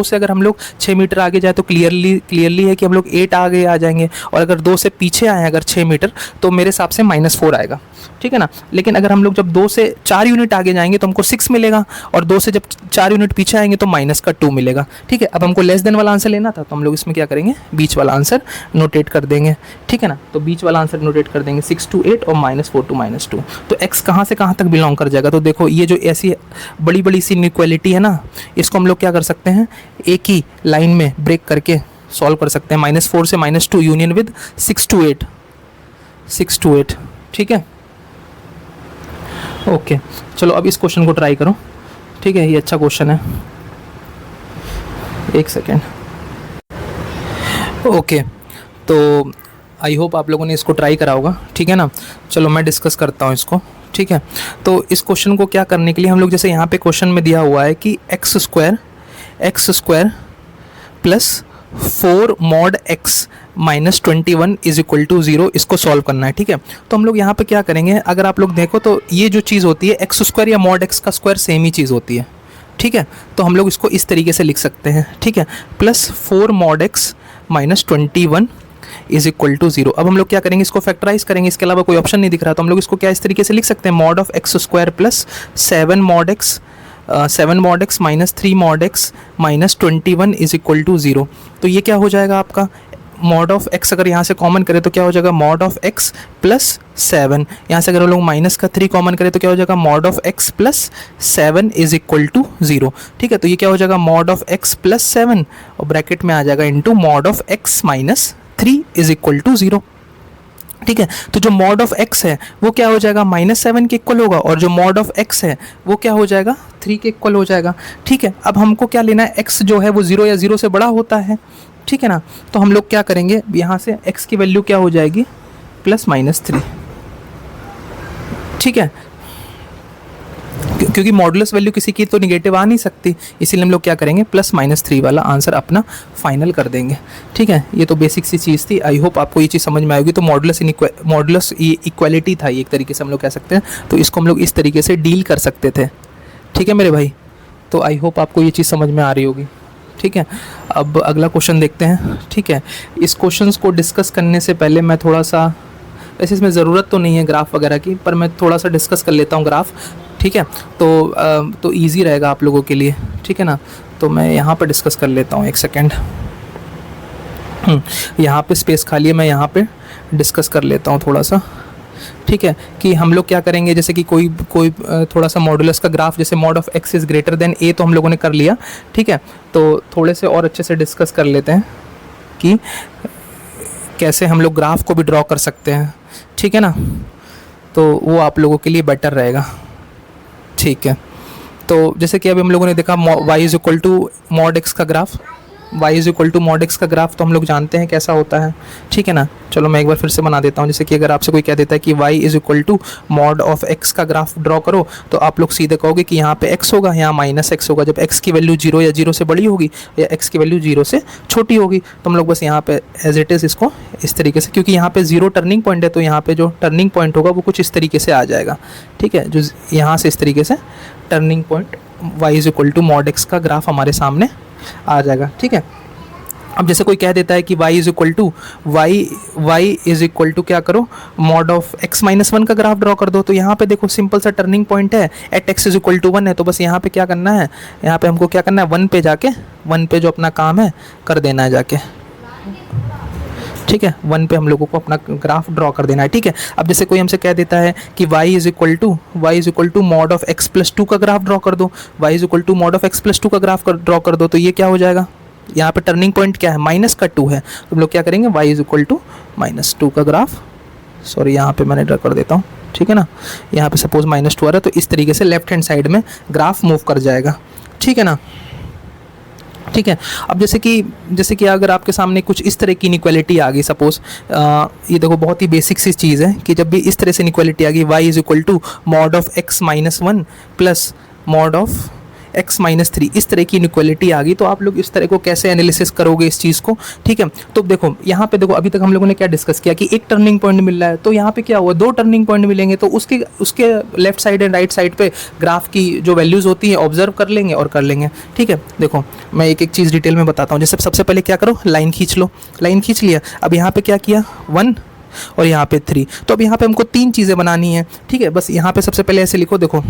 से अगर हम लोग 6 मीटर आगे जाए तो क्लियरली है कि हम लोग 8 आगे आ जाएंगे। और अगर 2 से पीछे आए अगर 6 मीटर तो मेरे हिसाब से -4 आएगा, ठीक है ना। लेकिन अगर हम लोग जब 2 से 4 यूनिट आगे जाएंगे तो हमको 6 मिलेगा, और 2 से जब 4 यूनिट पीछे आएंगे तो -2 मिलेगा, ठीक है। अब हमको लेस देन वाला आंसर लेना था तो हम लोग इसमें क्या करेंगे, बीच वाला आंसर नोटेट कर देंगे, ठीक है ना। तो बीच वाला आंसर नोटेट कर देंगे 6 to 8 और -4 to -2। तो x कहाँ से कहाँ तक बिलोंग कर जाएगा, तो देखो ये जो ऐसी बड़ी बड़ी सी इनइक्वालिटी है ना, इसको हम लोग क्या कर सकते हैं, एक ही लाइन में ब्रेक करके सॉल्व कर सकते हैं। -4 से -2 यूनियन विद 6 to 8, ठीक है। ओके चलो अब इस क्वेश्चन को ट्राई करो, ठीक है। ये अच्छा क्वेश्चन है, एक सेकेंड। ओके तो आई होप आप लोगों ने इसको ट्राई करा होगा, ठीक है ना। चलो मैं डिस्कस करता हूँ इसको, ठीक है। तो इस क्वेश्चन को क्या करने के लिए हम लोग, जैसे यहाँ पे क्वेश्चन में दिया हुआ है कि x square plus 4 mod x -21 is equal to 0, इसको सॉल्व करना है, ठीक है। तो हम लोग यहाँ पे क्या करेंगे, अगर आप लोग देखो तो ये जो चीज़ होती है x स्क्वायर या mod x का स्क्वायर सेम ही चीज़ होती है, ठीक है। तो हम लोग इसको इस तरीके से लिख सकते हैं, ठीक है, plus 4 mod x -21 is equal to 0। अब हम लोग क्या करेंगे, इसको फैक्टराइज करेंगे, इसके अलावा कोई ऑप्शन नहीं दिख रहा। तो हम लोग इसको क्या इस तरीके से लिख सकते हैं, mod of x square plus 7 mod x -3 mod x -21 is equal to 0। तो ये क्या हो जाएगा आपका, मॉड ऑफ x अगर यहाँ से कॉमन करें तो क्या हो जाएगा, मॉड ऑफ x प्लस 7। यहाँ से अगर हम लोग -3 कॉमन करें तो क्या हो जाएगा, mod of x plus 7 is equal to 0, ठीक है। तो ये क्या हो जाएगा, मॉड ऑफ x प्लस 7 और ब्रैकेट में आ जाएगा into mod of x -3 is equal to 0, ठीक है। तो जो मॉड ऑफ x है वो क्या हो जाएगा, -7 के इक्वल होगा, और जो मॉड ऑफ x है वो क्या हो जाएगा, 3 के इक्वल हो जाएगा, ठीक है। अब हमको क्या लेना है, x जो है वो 0 या 0 से बड़ा होता है, ठीक है ना। तो हम लोग क्या करेंगे, यहाँ से x की वैल्यू क्या हो जाएगी, +-3, ठीक है। क्योंकि मॉडुलस वैल्यू किसी की तो निगेटिव आ नहीं सकती, इसीलिए हम लोग क्या करेंगे, +-3 वाला आंसर अपना फाइनल कर देंगे, ठीक है। ये तो बेसिक सी चीज़ थी, आई होप आपको ये चीज़ समझ में आएगी। तो मॉडुलस इक्वालिटी था ये, एक तरीके से हम लोग कह सकते हैं। तो इसको हम लोग इस तरीके से डील कर सकते थे, ठीक है मेरे भाई। तो आई होप आपको ये चीज़ समझ में आ रही होगी, ठीक है। अब अगला क्वेश्चन देखते हैं, ठीक है। इस क्वेश्चन को डिस्कस करने से पहले मैं थोड़ा सा, वैसे इसमें ज़रूरत तो नहीं है ग्राफ वगैरह की, पर मैं थोड़ा सा डिस्कस कर लेता हूँ ग्राफ, ठीक है। तो ईजी रहेगा आप लोगों के लिए, ठीक है ना। तो मैं यहाँ पर डिस्कस कर लेता हूँ, एक सेकेंड। यहाँ पे स्पेस खाली है, मैं यहाँ पे डिस्कस कर लेता हूँ थोड़ा सा, ठीक है। कि हम लोग क्या करेंगे, जैसे कि कोई थोड़ा सा मॉडुलस का ग्राफ, जैसे mod of x is greater then a, तो हम लोगों ने कर लिया, ठीक है। तो थोड़े से और अच्छे से डिस्कस कर लेते हैं कि कैसे हम लोग ग्राफ को भी ड्रॉ कर सकते हैं, ठीक है ना। तो वो आप लोगों के लिए बेटर रहेगा, ठीक है। तो जैसे कि अभी हम लोगों ने देखा y is equal to mod x का graph, y is equal to mod x का ग्राफ तो हम लोग जानते हैं कैसा होता है, ठीक है ना। चलो मैं एक बार फिर से बना देता हूँ। जैसे कि अगर आपसे कोई कह देता है कि y is equal to mod of x का ग्राफ ड्रॉ करो, तो आप लोग सीधे कहोगे कि यहाँ पे x होगा, यहाँ -x होगा। जब x की वैल्यू 0 या 0 से बड़ी होगी या x की वैल्यू 0 से छोटी होगी, तो हम लोग बस यहाँ पे एज इट इज़ इसको इस तरीके से, क्योंकि यहाँ पे 0 टर्निंग पॉइंट है, तो यहाँ पे जो टर्निंग पॉइंट होगा वो कुछ इस तरीके से आ जाएगा, ठीक है। जो यहाँ से इस तरीके से turning point y is equal to mod x का ग्राफ हमारे सामने आ जाएगा, ठीक है। अब जैसे कोई कह देता है कि y इज़ इक्वल टू क्या करो, मॉड ऑफ x-1 का ग्राफ ड्रॉ कर दो। तो यहाँ पे देखो सिंपल सा टर्निंग पॉइंट है, at x is equal to 1 है। तो बस यहाँ पे क्या करना है, यहाँ पे हमको क्या करना है, 1 पे जाके 1 पे जो अपना काम है कर देना है जाके, ठीक है, 1 पे हम लोगों को अपना ग्राफ ड्रॉ कर देना है। ठीक है, अब जैसे कोई हमसे कह देता है कि y is equal to mod of x plus 2 का ग्राफ ड्रॉ कर दो, y is equal to mod of x plus 2 का ग्राफ ड्रॉ कर दो, तो ये क्या हो जाएगा, यहाँ पे टर्निंग पॉइंट क्या है, माइनस का 2 है, तो हम लोग क्या करेंगे, y इज इक्वल टू -2 का ग्राफ, सॉरी यहाँ पे मैंने ड्रॉ कर देता हूँ, ठीक है ना, यहाँ पे सपोज -2 आ रहा है, तो इस तरीके से लेफ्ट हैंड साइड में ग्राफ मूव कर जाएगा। ठीक है ना, ठीक है। अब जैसे कि अगर आपके सामने कुछ इस तरह की इनइक्वालिटी आ गई, सपोज ये देखो बहुत ही बेसिक सी चीज़ है कि जब भी इस तरह से इनइक्वालिटी आ गई, y is equal to mod of x minus 1 plus mod of x minus 3, इस तरह की इनइक्वालिटी आ गई, तो आप लोग इस तरह को कैसे एनालिसिस करोगे इस चीज़ को। ठीक है, तो देखो यहाँ पे देखो अभी तक हम लोगों ने क्या डिस्कस किया कि एक टर्निंग पॉइंट मिल रहा है, तो यहाँ पे क्या हुआ, 2 टर्निंग पॉइंट मिलेंगे, तो उसके left side and right side पे ग्राफ की जो वैल्यूज़ होती हैं ऑब्जर्व कर लेंगे और कर लेंगे। ठीक है, देखो मैं एक एक चीज़ डिटेल में बताता हूँ। जैसे सबसे पहले क्या करो, लाइन खींच लो, लाइन खींच लिया, अब यहाँ पे क्या किया, 1 और यहाँ पे 3, तो अब यहाँ पे हमको 3 चीज़ें बनानी है। ठीक है, बस यहाँ पे सबसे पहले ऐसे लिखो, देखो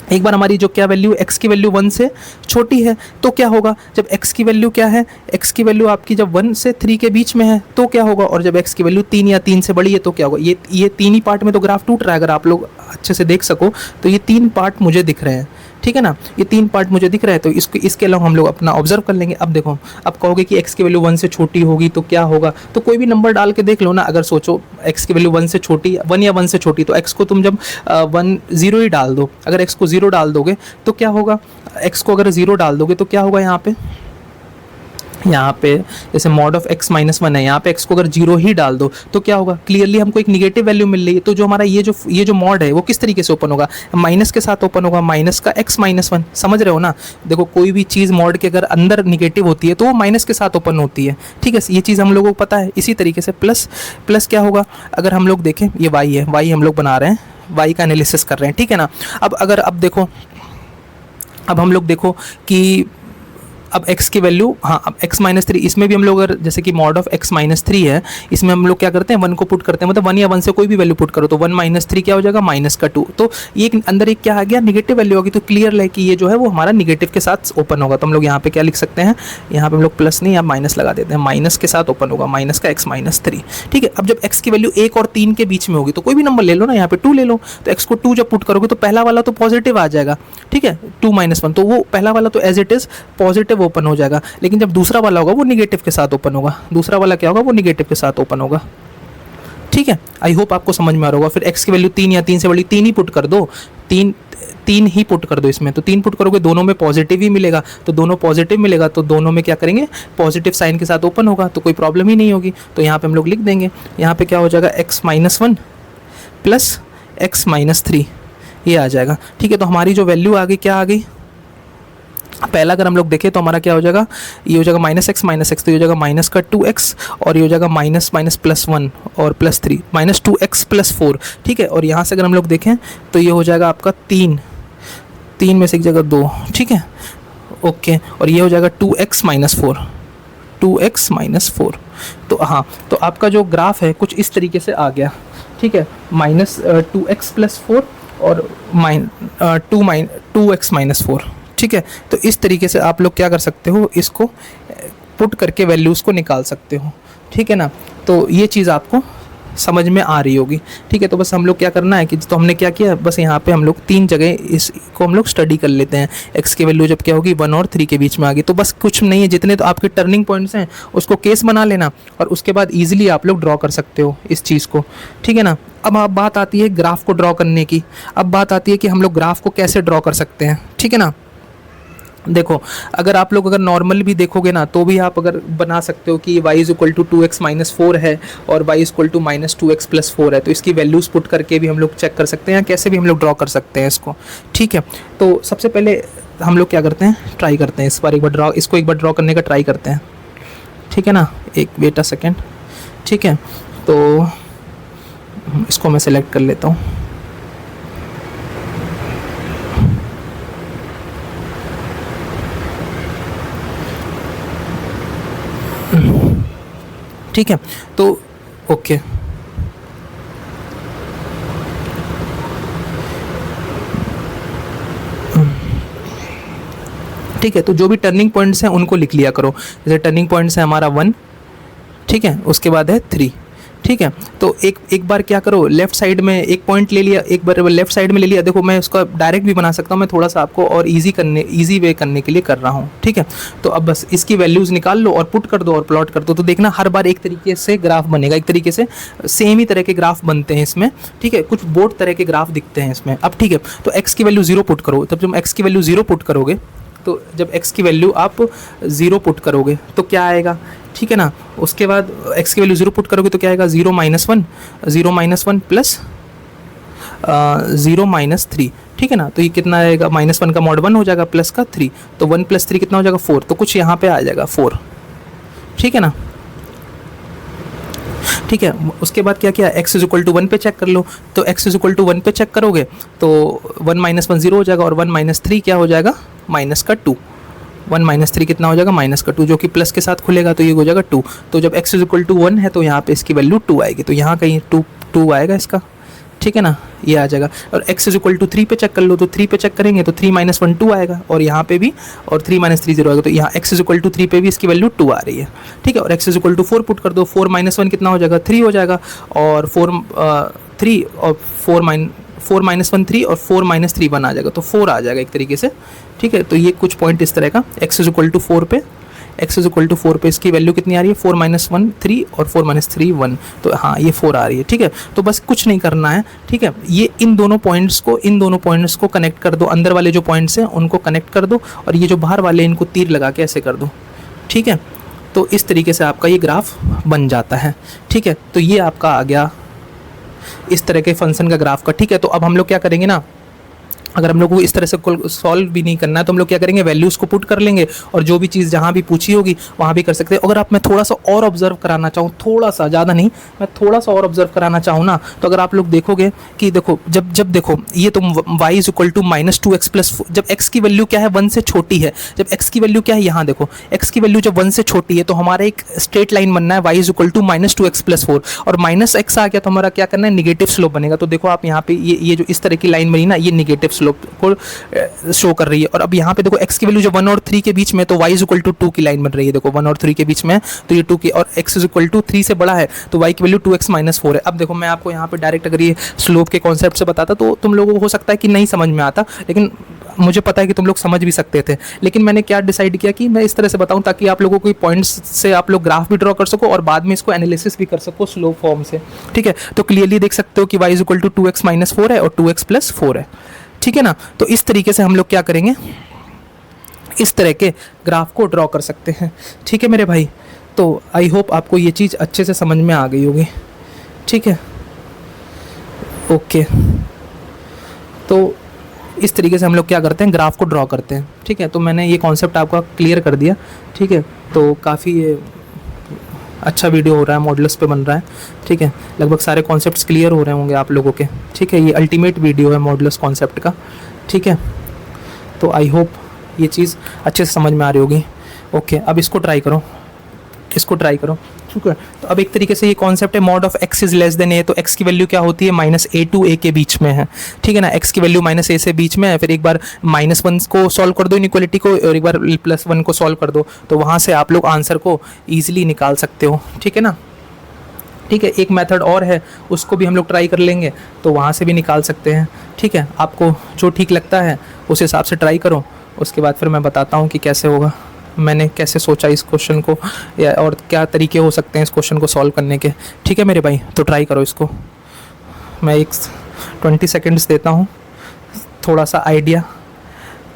एक बार हमारी जो क्या वैल्यू, x की वैल्यू 1 से छोटी है, तो क्या होगा, जब x की वैल्यू क्या है, x की वैल्यू आपकी जब 1 से 3 के बीच में है तो क्या होगा, और जब x की वैल्यू 3 या 3 से बड़ी है तो क्या होगा, ये 3 ही पार्ट में तो ग्राफ टूट रहा है, अगर आप लोग अच्छे से देख सको तो ये 3 पार्ट मुझे दिख रहे हैं। ठीक है ना, ये 3 पार्ट मुझे दिख रहा है, तो इसके अलावा हम लोग अपना ऑब्जर्व कर लेंगे। अब देखो, अब कहोगे कि x की वैल्यू 1 से छोटी होगी तो क्या होगा, तो कोई भी नंबर डाल के देख लो ना, अगर सोचो x की वैल्यू 1 से छोटी, 1 या 1 से छोटी, तो x को तुम जब 0 ही डाल दो, अगर x को 0 डाल दोगे तो क्या होगा, x को अगर 0 डाल दोगे तो क्या होगा, यहाँ पे जैसे मॉड ऑफ x माइनस 1 है, यहाँ पे x को अगर 0 ही डाल दो तो क्या होगा, क्लियरली हमको एक निगेटिव वैल्यू मिल रही है, तो जो हमारा ये जो मॉड है वो किस तरीके से ओपन होगा, माइनस के साथ ओपन होगा, माइनस का x माइनस 1, समझ रहे हो ना। देखो कोई भी चीज़ मॉड के अगर अंदर निगेटिव होती है तो वो माइनस के साथ ओपन होती है। ठीक है, ये चीज़ हम लोगों को पता है। इसी तरीके से प्लस क्या होगा, अगर हम लोग देखें ये y है, y हम लोग बना रहे हैं, y का एनालिसिस कर रहे हैं। ठीक है ना, अब हम लोग देखो कि अब x की वैल्यू, हाँ अब x माइनस 3, इसमें भी हम लोग अगर जैसे कि मॉड ऑफ x माइनस 3 है, इसमें हम लोग क्या करते हैं, 1 को पुट करते हैं, मतलब 1 या 1 से कोई भी वैल्यू पुट करो तो 1 माइनस 3 क्या हो जाएगा, माइनस का 2, तो ये अंदर एक क्या आ गया, निगेटिव वैल्यू होगी, तो क्लियर है कि ये जो है वो हमारा निगेटिव के साथ ओपन होगा। तो हम लोग यहाँ पे क्या लिख सकते हैं, यहाँ पे हम लोग प्लस नहीं, यहाँ माइनस लगा देते हैं, माइनस के साथ ओपन होगा, माइनस का x माइनस 3। ठीक है, अब जब x की वैल्यू 1 और 3 के बीच में होगी तो कोई भी नंबर ले लो ना, यहाँ पे 2 ले लो, तो x को 2 जब पुट करोगे तो पहला वाला तो पॉजिटिव आ जाएगा। ठीक है, 2 माइनस 1, तो वो पहला वाला तो as it is positive open हो जाएगा, लेकिन जब दूसरा वाला होगा वो निगेटिव के साथ ओपन होगा, दूसरा वाला क्या होगा, वो निगेटिव के साथ ओपन होगा। ठीक है, आई होप आपको समझ में आ रहा होगा। फिर x की वैल्यू 3 या 3 से बड़ी, 3 ही पुट कर दो, 3 ही पुट कर दो इसमें, तो 3 पुट करोगे दोनों में पॉजिटिव ही मिलेगा, तो दोनों पॉजिटिव मिलेगा तो दोनों में क्या करेंगे, पॉजिटिव साइन के साथ ओपन होगा, तो कोई प्रॉब्लम ही नहीं होगी। तो यहाँ पे हम लोग लिख देंगे, यहाँ पे क्या हो जाएगा, x minus 1 plus x minus 3, ये आ जाएगा। ठीक है, तो हमारी जो वैल्यू आ गई, क्या आ गई, पहला अगर हम लोग देखें तो हमारा क्या हो जाएगा, ये हो जाएगा माइनस एक्स, तो ये हो जाएगा माइनस का 2x, और ये हो जाएगा माइनस प्लस 1 और प्लस 3, माइनस 2x प्लस 4। ठीक है, और यहाँ से अगर हम लोग देखें तो ये हो जाएगा आपका 3 में से एक जगह 2। ठीक है, ओके, और ये हो जाएगा 2x माइनस 4। तो हाँ, तो आपका जो ग्राफ है कुछ इस तरीके से आ गया। ठीक है, माइनस 2x प्लस 4 और 2x माइनस 4। ठीक है, तो इस तरीके से आप लोग क्या कर सकते हो, इसको पुट करके वैल्यूज़ को निकाल सकते हो। ठीक है ना, तो ये चीज़ आपको समझ में आ रही होगी। ठीक है, तो बस हम लोग क्या करना है कि तो हमने क्या किया, बस यहाँ पे हम लोग 3 जगह इसको हम लोग स्टडी कर लेते हैं। x की वैल्यू जब क्या होगी, 1 और 3 के बीच में आ गई, तो बस कुछ नहीं है, जितने तो आपके टर्निंग पॉइंट्स हैं उसको केस बना लेना, और उसके बाद ईजिली आप लोग ड्रॉ कर सकते हो इस चीज़ को। ठीक है ना, अब बात आती है ग्राफ को ड्रॉ करने की। अब बात आती है कि हम लोग ग्राफ को कैसे ड्रॉ कर सकते हैं। ठीक है ना, देखो अगर नॉर्मल भी देखोगे ना तो भी आप अगर बना सकते हो कि y is equal to 2x minus 4 है और y is equal to minus 2x plus 4 है, तो इसकी वैल्यूज़ पुट करके भी हम लोग चेक कर सकते हैं, या कैसे भी हम लोग ड्रॉ कर सकते हैं इसको। ठीक है, तो सबसे पहले हम लोग क्या करते हैं, ट्राई करते हैं इसको एक बार ड्रॉ करने का ट्राई करते हैं। ठीक है ना, एक वेट अ सेकेंड। ठीक है, तो इसको मैं सेलेक्ट कर लेता हूँ। ठीक है, तो ओके, ठीक है, तो जो भी टर्निंग पॉइंट्स हैं उनको लिख लिया करो। जैसे टर्निंग पॉइंट्स है हमारा 1, ठीक है, उसके बाद है 3, ठीक है। तो एक बार क्या करो, लेफ्ट साइड में एक पॉइंट ले लिया, एक बार लेफ्ट साइड में ले लिया। देखो मैं उसका डायरेक्ट भी बना सकता हूँ, मैं थोड़ा सा आपको और इजी वे करने के लिए कर रहा हूँ, ठीक है। तो अब बस इसकी वैल्यूज़ निकाल लो और पुट कर दो और प्लॉट कर दो, तो देखना हर बार एक तरीके से ग्राफ बनेगा, एक तरीके से सेम ही तरह के ग्राफ बनते हैं इसमें, ठीक है। कुछ बोर्ड तरह के ग्राफ दिखते हैं इसमें। अब ठीक है, तो एक्स की वैल्यू 0 पुट करो। तब जब एक्स की वैल्यू 0 पुट करोगे, तो जब x की वैल्यू आप 0 पुट करोगे तो क्या आएगा, ठीक है ना। उसके बाद x की वैल्यू 0 पुट करोगे तो क्या आएगा, 0 - 1, 0 - 1 प्लस 0 - 3, ठीक है ना। तो ये कितना आएगा, -1 का मॉड 1 हो जाएगा प्लस का 3, तो 1 + 3 कितना हो जाएगा 4, तो कुछ यहाँ पे आ जाएगा 4, ठीक है ना। ठीक है, उसके बाद क्या किया, x = 1 पे चेक कर लो। तो x = 1 पे चेक करोगे तो 1 - 1 0 हो जाएगा और 1 - 3 क्या हो जाएगा, -2। 1 - 3 कितना हो जाएगा, -2, जो कि प्लस के साथ खुलेगा तो ये हो जाएगा 2। तो जब x = 1 है तो यहाँ पे इसकी वैल्यू 2 आएगी, तो यहाँ कहीं 2 आएगा इसका, ठीक है ना, ये आ जाएगा। और x = 3 पे चेक कर लो, तो 3 पे चेक करेंगे तो 3 - 1 2 आएगा, और यहाँ पे भी, और 3 - 3 0 आएगा, तो यहाँ x = 3 पे भी इसकी वैल्यू 2 आ रही है, ठीक है। और x = 4 पुट कर दो, 4 - 1 कितना हो जाएगा, 3 हो जाएगा, और 3 और 4 - 1 3 और 4 - 3 1 आ जाएगा, तो 4 आ जाएगा एक तरीके से, ठीक है। तो ये कुछ पॉइंट इस तरह का, x = 4 पे, x = 4 पे इसकी वैल्यू कितनी आ रही है, 4 - 1 3 और 4 - 3 1, तो हाँ ये 4 आ रही है, ठीक है। तो बस कुछ नहीं करना है, ठीक है। ये इन दोनों पॉइंट्स को कनेक्ट कर दो, अंदर वाले जो पॉइंट्स हैं उनको कनेक्ट कर दो, और ये जो बाहर वाले इनको तीर लगा के ऐसे कर दो, ठीक है। तो इस तरीके से आपका ये ग्राफ बन जाता है, ठीक है। तो ये आपका आ गया इस तरह के फंक्शन का ग्राफ का, ठीक है। तो अब हम लोग क्या करेंगे ना, अगर हम लोग को इस तरह से सॉल्व भी नहीं करना है तो हम लोग क्या करेंगे, वैल्यूज़ को पुट कर लेंगे, और जो भी चीज़ जहाँ भी पूछी होगी वहाँ भी कर सकते हैं। अगर आप मैं थोड़ा सा और ऑब्जर्व कराना चाहूँ, थोड़ा सा, ज़्यादा नहीं, मैं थोड़ा सा और ऑब्जर्व कराना चाहूँ ना, तो अगर आप लोग देखोगे कि देखो जब देखो ये तो y = -2x + 4, जब x की वैल्यू क्या है 1 से छोटी है, जब x की वैल्यू क्या है, यहाँ देखो x की वैल्यू जब 1 से छोटी है तो हमारा एक स्ट्रेट लाइन बनना है, y = -2x + 4, और -x आ गया तो हमारा क्या करना है, निगेटिव स्लोप बनेगा। तो देखो आप यहाँ पे ये जो इस तरह की लाइन बनी ना, ये निगेटिव स्लोप को शो कर रही है। और अब यहाँ पे देखो x की वैल्यू जब 1 और 3 के बीच में, तो y = 2 की लाइन बन रही है, देखो 1 और 3 के बीच में, तो ये 2 की, और x = 3 से बड़ा है तो y की वैल्यू 2x - 4 है। अब देखो मैं आपको यहाँ पे डायरेक्ट अगर ये स्लोप के कॉन्सेप्ट से बताता तो तुम लोगों को हो सकता है कि नहीं समझ में आता, लेकिन मुझे पता है कि तुम लोग समझ भी सकते थे। लेकिन मैंने क्या डिसाइड किया कि मैं इस तरह से बताऊं ताकि आप लोगों को पॉइंट्स से आप लोग ग्राफ भी ड्रॉ कर सको और बाद में इसको एनालिसिस भी कर सको स्लो फॉर्म से, ठीक है। तो क्लियरली देख सकते हो कि y = 2x - 4 है और 2x + 4 है, ठीक है ना। तो इस तरीके से हम लोग क्या करेंगे, इस तरह के ग्राफ को ड्रॉ कर सकते हैं, ठीक है मेरे भाई। तो आई होप आपको ये चीज़ अच्छे से समझ में आ गई होगी, ठीक है, ओके। तो इस तरीके से हम लोग क्या करते हैं, ग्राफ को ड्रॉ करते हैं, ठीक है। तो मैंने ये कॉन्सेप्ट आपका क्लियर कर दिया, ठीक है। तो काफ़ी ये अच्छा वीडियो हो रहा है, मॉडल्स पे बन रहा है, ठीक है। लगभग सारे कॉन्सेप्ट्स क्लियर हो रहे होंगे आप लोगों के, ठीक है। ये अल्टीमेट वीडियो है मॉडल्स कॉन्सेप्ट का, ठीक है। तो आई होप ये चीज़ अच्छे से समझ में आ रही होगी, ओके। अब इसको ट्राई करो, ठीक है। तो अब एक तरीके से ये कॉन्सेप्ट है mod of x is less then a, तो x की वैल्यू क्या होती है, -a to a के बीच में है, ठीक है ना। x की वैल्यू -a से बीच में है, फिर एक बार -1 को सॉल्व कर दो इनइक्वालिटी को, और एक बार +1 को सॉल्व कर दो, तो वहाँ से आप लोग आंसर को ईजिली निकाल सकते हो, ठीक है ना। ठीक है, एक मेथड और है, उसको भी हम लोग ट्राई कर लेंगे, तो वहाँ से भी निकाल सकते हैं, ठीक है। आपको जो ठीक लगता है उस हिसाब से ट्राई करो, उसके बाद फिर मैं बताता हूँ कि कैसे होगा, मैंने कैसे सोचा इस क्वेश्चन को, या और क्या तरीके हो सकते हैं इस क्वेश्चन को सॉल्व करने के, ठीक है मेरे भाई। तो ट्राई करो इसको, मैं एक 20 सेकेंड्स देता हूँ, थोड़ा सा आइडिया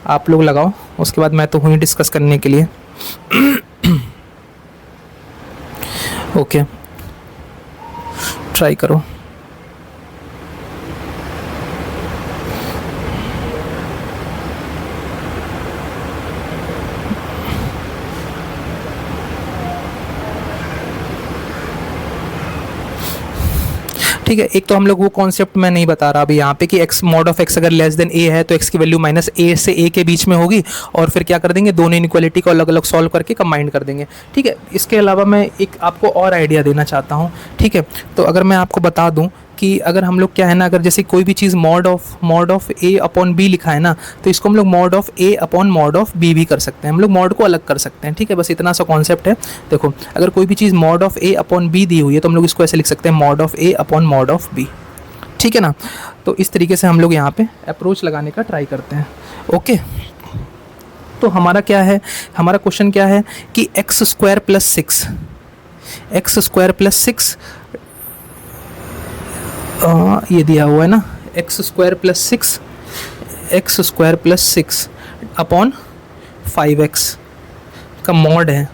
आप लोग लगाओ, उसके बाद मैं तो हूँ ही डिस्कस करने के लिए। ओके, ट्राई करो। ठीक है, एक तो हम लोग वो कॉन्सेप्ट मैं नहीं बता रहा अभी यहाँ पे कि x मॉड ऑफ x अगर लेस देन a है तो x की वैल्यू -a से a के बीच में होगी, और फिर क्या कर देंगे, दोनों इनइक्वालिटी को अलग अलग सॉल्व करके कंबाइन कर देंगे, ठीक है। इसके अलावा मैं एक आपको और आइडिया देना चाहता हूँ, ठीक है। तो अगर मैं आपको बता दूँ कि अगर हम लोग क्या है ना, अगर जैसे कोई भी चीज़ mod of A upon b लिखा है ना, तो इसको हम लोग mod of A upon mod of b भी कर सकते हैं, हम लोग मॉड को अलग कर सकते हैं, ठीक है। बस इतना सा कॉन्सेप्ट है। देखो अगर कोई भी चीज़ mod of A upon b दी हुई है तो हम लोग इसको ऐसे लिख सकते हैं mod of A upon mod of B, ठीक है ना। तो इस तरीके से हम लोग यहाँ पे अप्रोच लगाने का ट्राई करते हैं। ओके, तो हमारा क्या है, हमारा क्वेश्चन क्या है कि एक्स स्क्वायर प्लस सिक्स ये दिया हुआ है ना, x square plus six upon 5x का मॉड है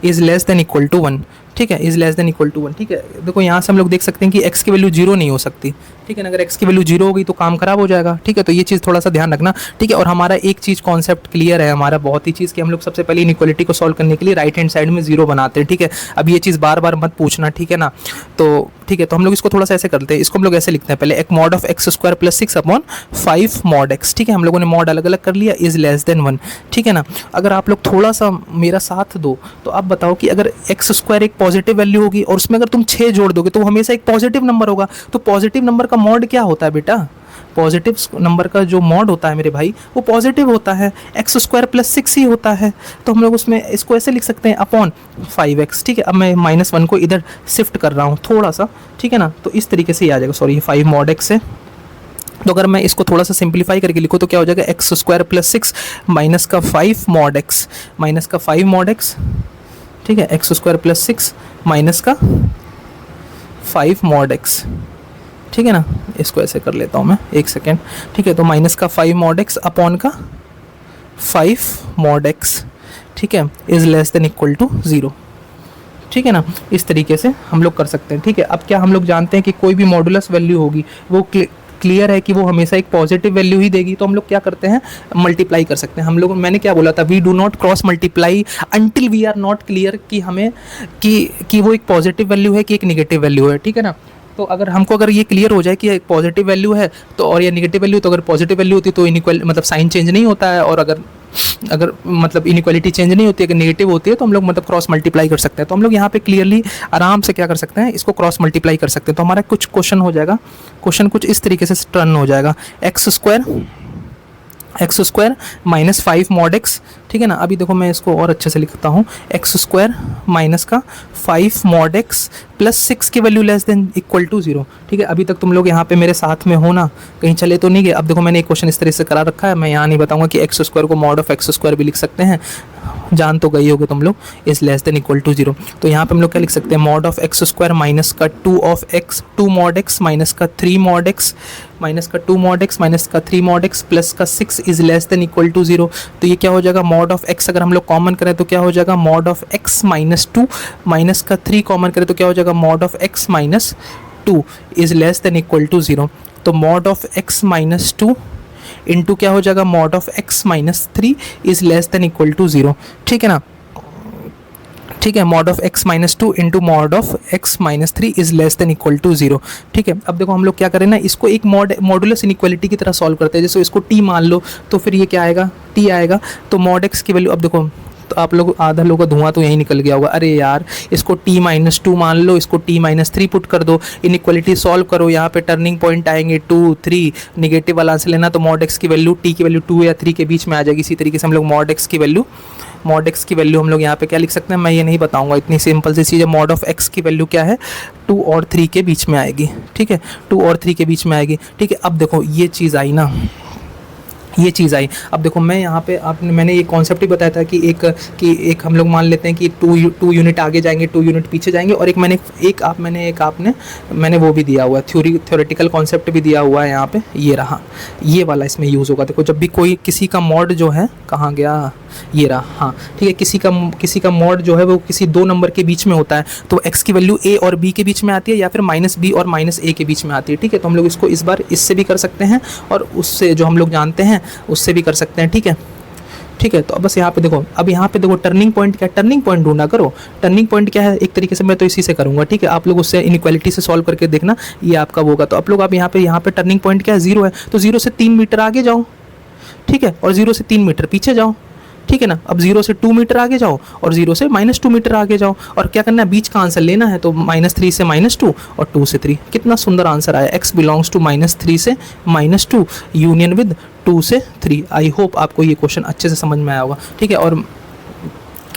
is less than equal to 1, ठीक है, is less than equal to 1, ठीक है। देखो यहाँ से हम लोग देख सकते हैं कि x की वैल्यू 0 नहीं हो सकती, ठीक है ना। अगर x की वैल्यू 0 हो गई तो काम खराब हो जाएगा, ठीक है। तो ये चीज़ थोड़ा सा ध्यान रखना, ठीक है। और हमारा एक चीज़ कॉन्सेप्ट क्लियर है हमारा बहुत ही चीज़ कि हम लोग सबसे पहले इनइक्वालिटी को सॉल्व करने के लिए राइट हैंड साइड में 0 बनाते हैं, ठीक है। अब ये चीज़ बार बार मत पूछना, ठीक है ना। तो ठीक है, तो हम लोग इसको थोड़ा सा ऐसे करते हैं, इसको हम लोग ऐसे लिखते हैं पहले, एक mod of x square plus 6 upon 5 mod x, ठीक है। हम लोगों ने मॉड अलग अलग कर लिया, इज़ लेस देन 1, ठीक है ना। अगर आप लोग थोड़ा सा मेरा साथ दो तो आप बताओ कि अगर एक्स स्क्वायर एक पॉजिटिव वैल्यू होगी और उसमें अगर तुम 6 जोड़ दोगे तो वो हमेशा एक पॉजिटिव नंबर होगा। तो पॉजिटिव नंबर का मॉड क्या होता है बेटा, पॉजिटिव नंबर का जो मॉड होता है मेरे भाई वो पॉजिटिव होता है, एक्स स्क्वायर प्लस 6 ही होता है। तो हम लोग उसमें इसको ऐसे लिख सकते हैं अपॉन 5x, ठीक है। अब मैं -1 को इधर शिफ्ट कर रहा हूँ थोड़ा सा, ठीक है ना। तो इस तरीके से ही आ जाएगा, सॉरी ये 5 मॉड x है। तो अगर मैं इसको थोड़ा सा सिंप्लीफाई करके लिखूँ तो क्या हो जाएगा, एक्स स्क्वायर प्लस 6 माइनस का 5 मॉड x, माइनस का 5 मॉड x, ठीक है। एक्स स्क्वायर प्लस 6 माइनस का 5 मॉड x, ठीक है ना। इसको ऐसे कर लेता हूँ मैं, एक सेकेंड, ठीक है। तो माइनस का 5 मॉड x अपॉन का 5 मॉड x, ठीक है, is less than equal to 0, ठीक है ना। इस तरीके से हम लोग कर सकते हैं, ठीक है। अब क्या हम लोग जानते हैं कि कोई भी मॉडुलस वैल्यू होगी वो क्लियर है कि वो हमेशा एक पॉजिटिव वैल्यू ही देगी। तो हम लोग क्या करते हैं, मल्टीप्लाई कर सकते हैं। हम लोग, मैंने क्या बोला था, we do not cross multiply until we are not clear कि हमें कि वो एक पॉजिटिव वैल्यू है कि एक निगेटिव वैल्यू है, ठीक है ना। तो अगर हमको अगर ये क्लियर हो जाए कि एक पॉजिटिव वैल्यू है तो और या निगेटिव वैल्यू, तो अगर पॉजिटिव वैल्यू होती तो इनइक्वल मतलब साइन चेंज नहीं होता है, और अगर मतलब इनइक्वालिटी चेंज नहीं होती है, अगर नेगेटिव होती है तो हम लोग मतलब क्रॉस मल्टीप्लाई कर सकते हैं। तो हम लोग यहाँ पे क्लियरली आराम से क्या कर सकते हैं, इसको क्रॉस मल्टीप्लाई कर सकते हैं। तो हमारा कुछ क्वेश्चन हो जाएगा, क्वेश्चन कुछ इस तरीके से टर्न हो जाएगा, x square minus 5 mod x, ठीक है ना। अभी देखो मैं इसको और अच्छे से लिखता हूँ, एक्स स्क्वायर माइनस का 5 मॉड एक्स प्लस 6 की value less than equal to 0, ठीक है। अभी तक तुम लोग यहाँ पे मेरे साथ में हो ना, कहीं चले तो नहीं गए। अब देखो मैंने एक क्वेश्चन इस तरह से करा रखा है, मैं यहाँ नहीं बताऊंगा कि एक्स स्क्वायर को मॉड ऑफ एक्स स्क्वायर भी लिख सकते हैं, जान तो गई होगे तुम लोग, is less than equal to 0। तो यहाँ पे हम लोग क्या लिख सकते हैं, mod of x square minus का 2 मॉड एक्स माइनस का 3 मॉड एक्स माइनस का 2 मॉड एक्स माइनस का 3 मॉड एक्स प्लस का 6 is less than equal to 0। तो ये क्या हो जाएगा, मॉड ऑफ एक्स अगर हम लोग कॉमन करें तो क्या हो जाएगा, mod of x minus 2 minus का 3 कॉमन करें तो क्या हो जाएगा, mod of x minus 2 is less than equal to 0। तो mod of x minus 2 into क्या हो जाएगा, mod of x minus 3 is less than equal to 0, ठीक है ना। ठीक है, mod of x minus 2 into mod of x minus 3 is less than equal to 0, ठीक है। अब देखो हम लोग क्या करें ना, इसको एक मॉडुलस इनइक्वालिटी की तरह सॉल्व करते हैं। जैसे इसको टी मान लो तो फिर ये क्या आएगा, टी आएगा। तो मॉड एक्स की वैल्यू, अब देखो तो आप लोग आधा लोग का धुआं तो यहीं निकल गया होगा, अरे यार इसको t माइनस 2 मान लो, इसको t माइनस 3 पुट कर दो, इनइक्वालिटी सॉल्व करो, यहाँ पे टर्निंग पॉइंट आएंगे 2 3, निगेटिव वाला आंसर लेना। तो मॉड एक्स की वैल्यू t की वैल्यू 2 या 3 के बीच में आ जाएगी। इसी तरीके से हम लोग मॉड एक्स की वैल्यू हम लोग यहाँ पे क्या लिख सकते हैं, मैं ये नहीं बताऊंगा, इतनी सिंपल सी चीज़ है। मॉड ऑफ एक्स की वैल्यू क्या है, 2 और 3 के बीच में आएगी, ठीक है, 2 और 3 के बीच में आएगी, ठीक है। अब देखो ये चीज़ आई ना, ये चीज़ आई। अब देखो मैं यहाँ पे मैंने ये कॉन्सेप्ट ही बताया था कि एक हम लोग मान लेते हैं कि 2 यूनिट आगे जाएंगे, 2 यूनिट पीछे जाएंगे, और मैंने वो भी दिया हुआ है, थ्योरेटिकल कॉन्सेप्ट भी दिया हुआ है यहाँ पे, ये रहा, ये वाला इसमें यूज़ होगा। देखो जब भी कोई किसी का मॉड जो है, कहाँ गया, ये रहा, हाँ ठीक है, किसी का मॉड जो है वो किसी 2 नंबर के बीच में होता है, तो x की वैल्यू a और b के बीच में आती है, या फिर -b और -a के बीच में आती है, ठीक है। तो हम लोग इसको इस बार इससे भी कर सकते हैं और उससे जो हम लोग जानते हैं उससे भी कर सकते हैं, ठीक है, ठीक है। तो अब बस यहाँ पे देखो, अब यहाँ पे देखो टर्निंग पॉइंट क्या है, टर्निंग पॉइंट ढूंढा करो। टर्निंग पॉइंट क्या है, एक तरीके से मैं तो इसी से करूँगा, ठीक है। आप लोग उससे इनइक्वालिटी से सॉल्व करके देखना, ये आपका होगा। तो आप लोग आप यहाँ पे टर्निंग पॉइंट क्या है, 0 है, तो 0 से 3 मीटर आगे जाओ, ठीक है, और 0 से 3 मीटर पीछे जाओ, ठीक है ना। अब 0 से 2 मीटर आगे जाओ और 0 से -2 मीटर आगे जाओ, और क्या करना है, बीच का आंसर लेना है। तो -3 से -2 और 2 से 3, कितना सुंदर आंसर आया, x बिलोंग्स टू -3 से -2 यूनियन विद 2 से 3। आई होप आपको ये क्वेश्चन अच्छे से समझ में आया होगा, ठीक है। और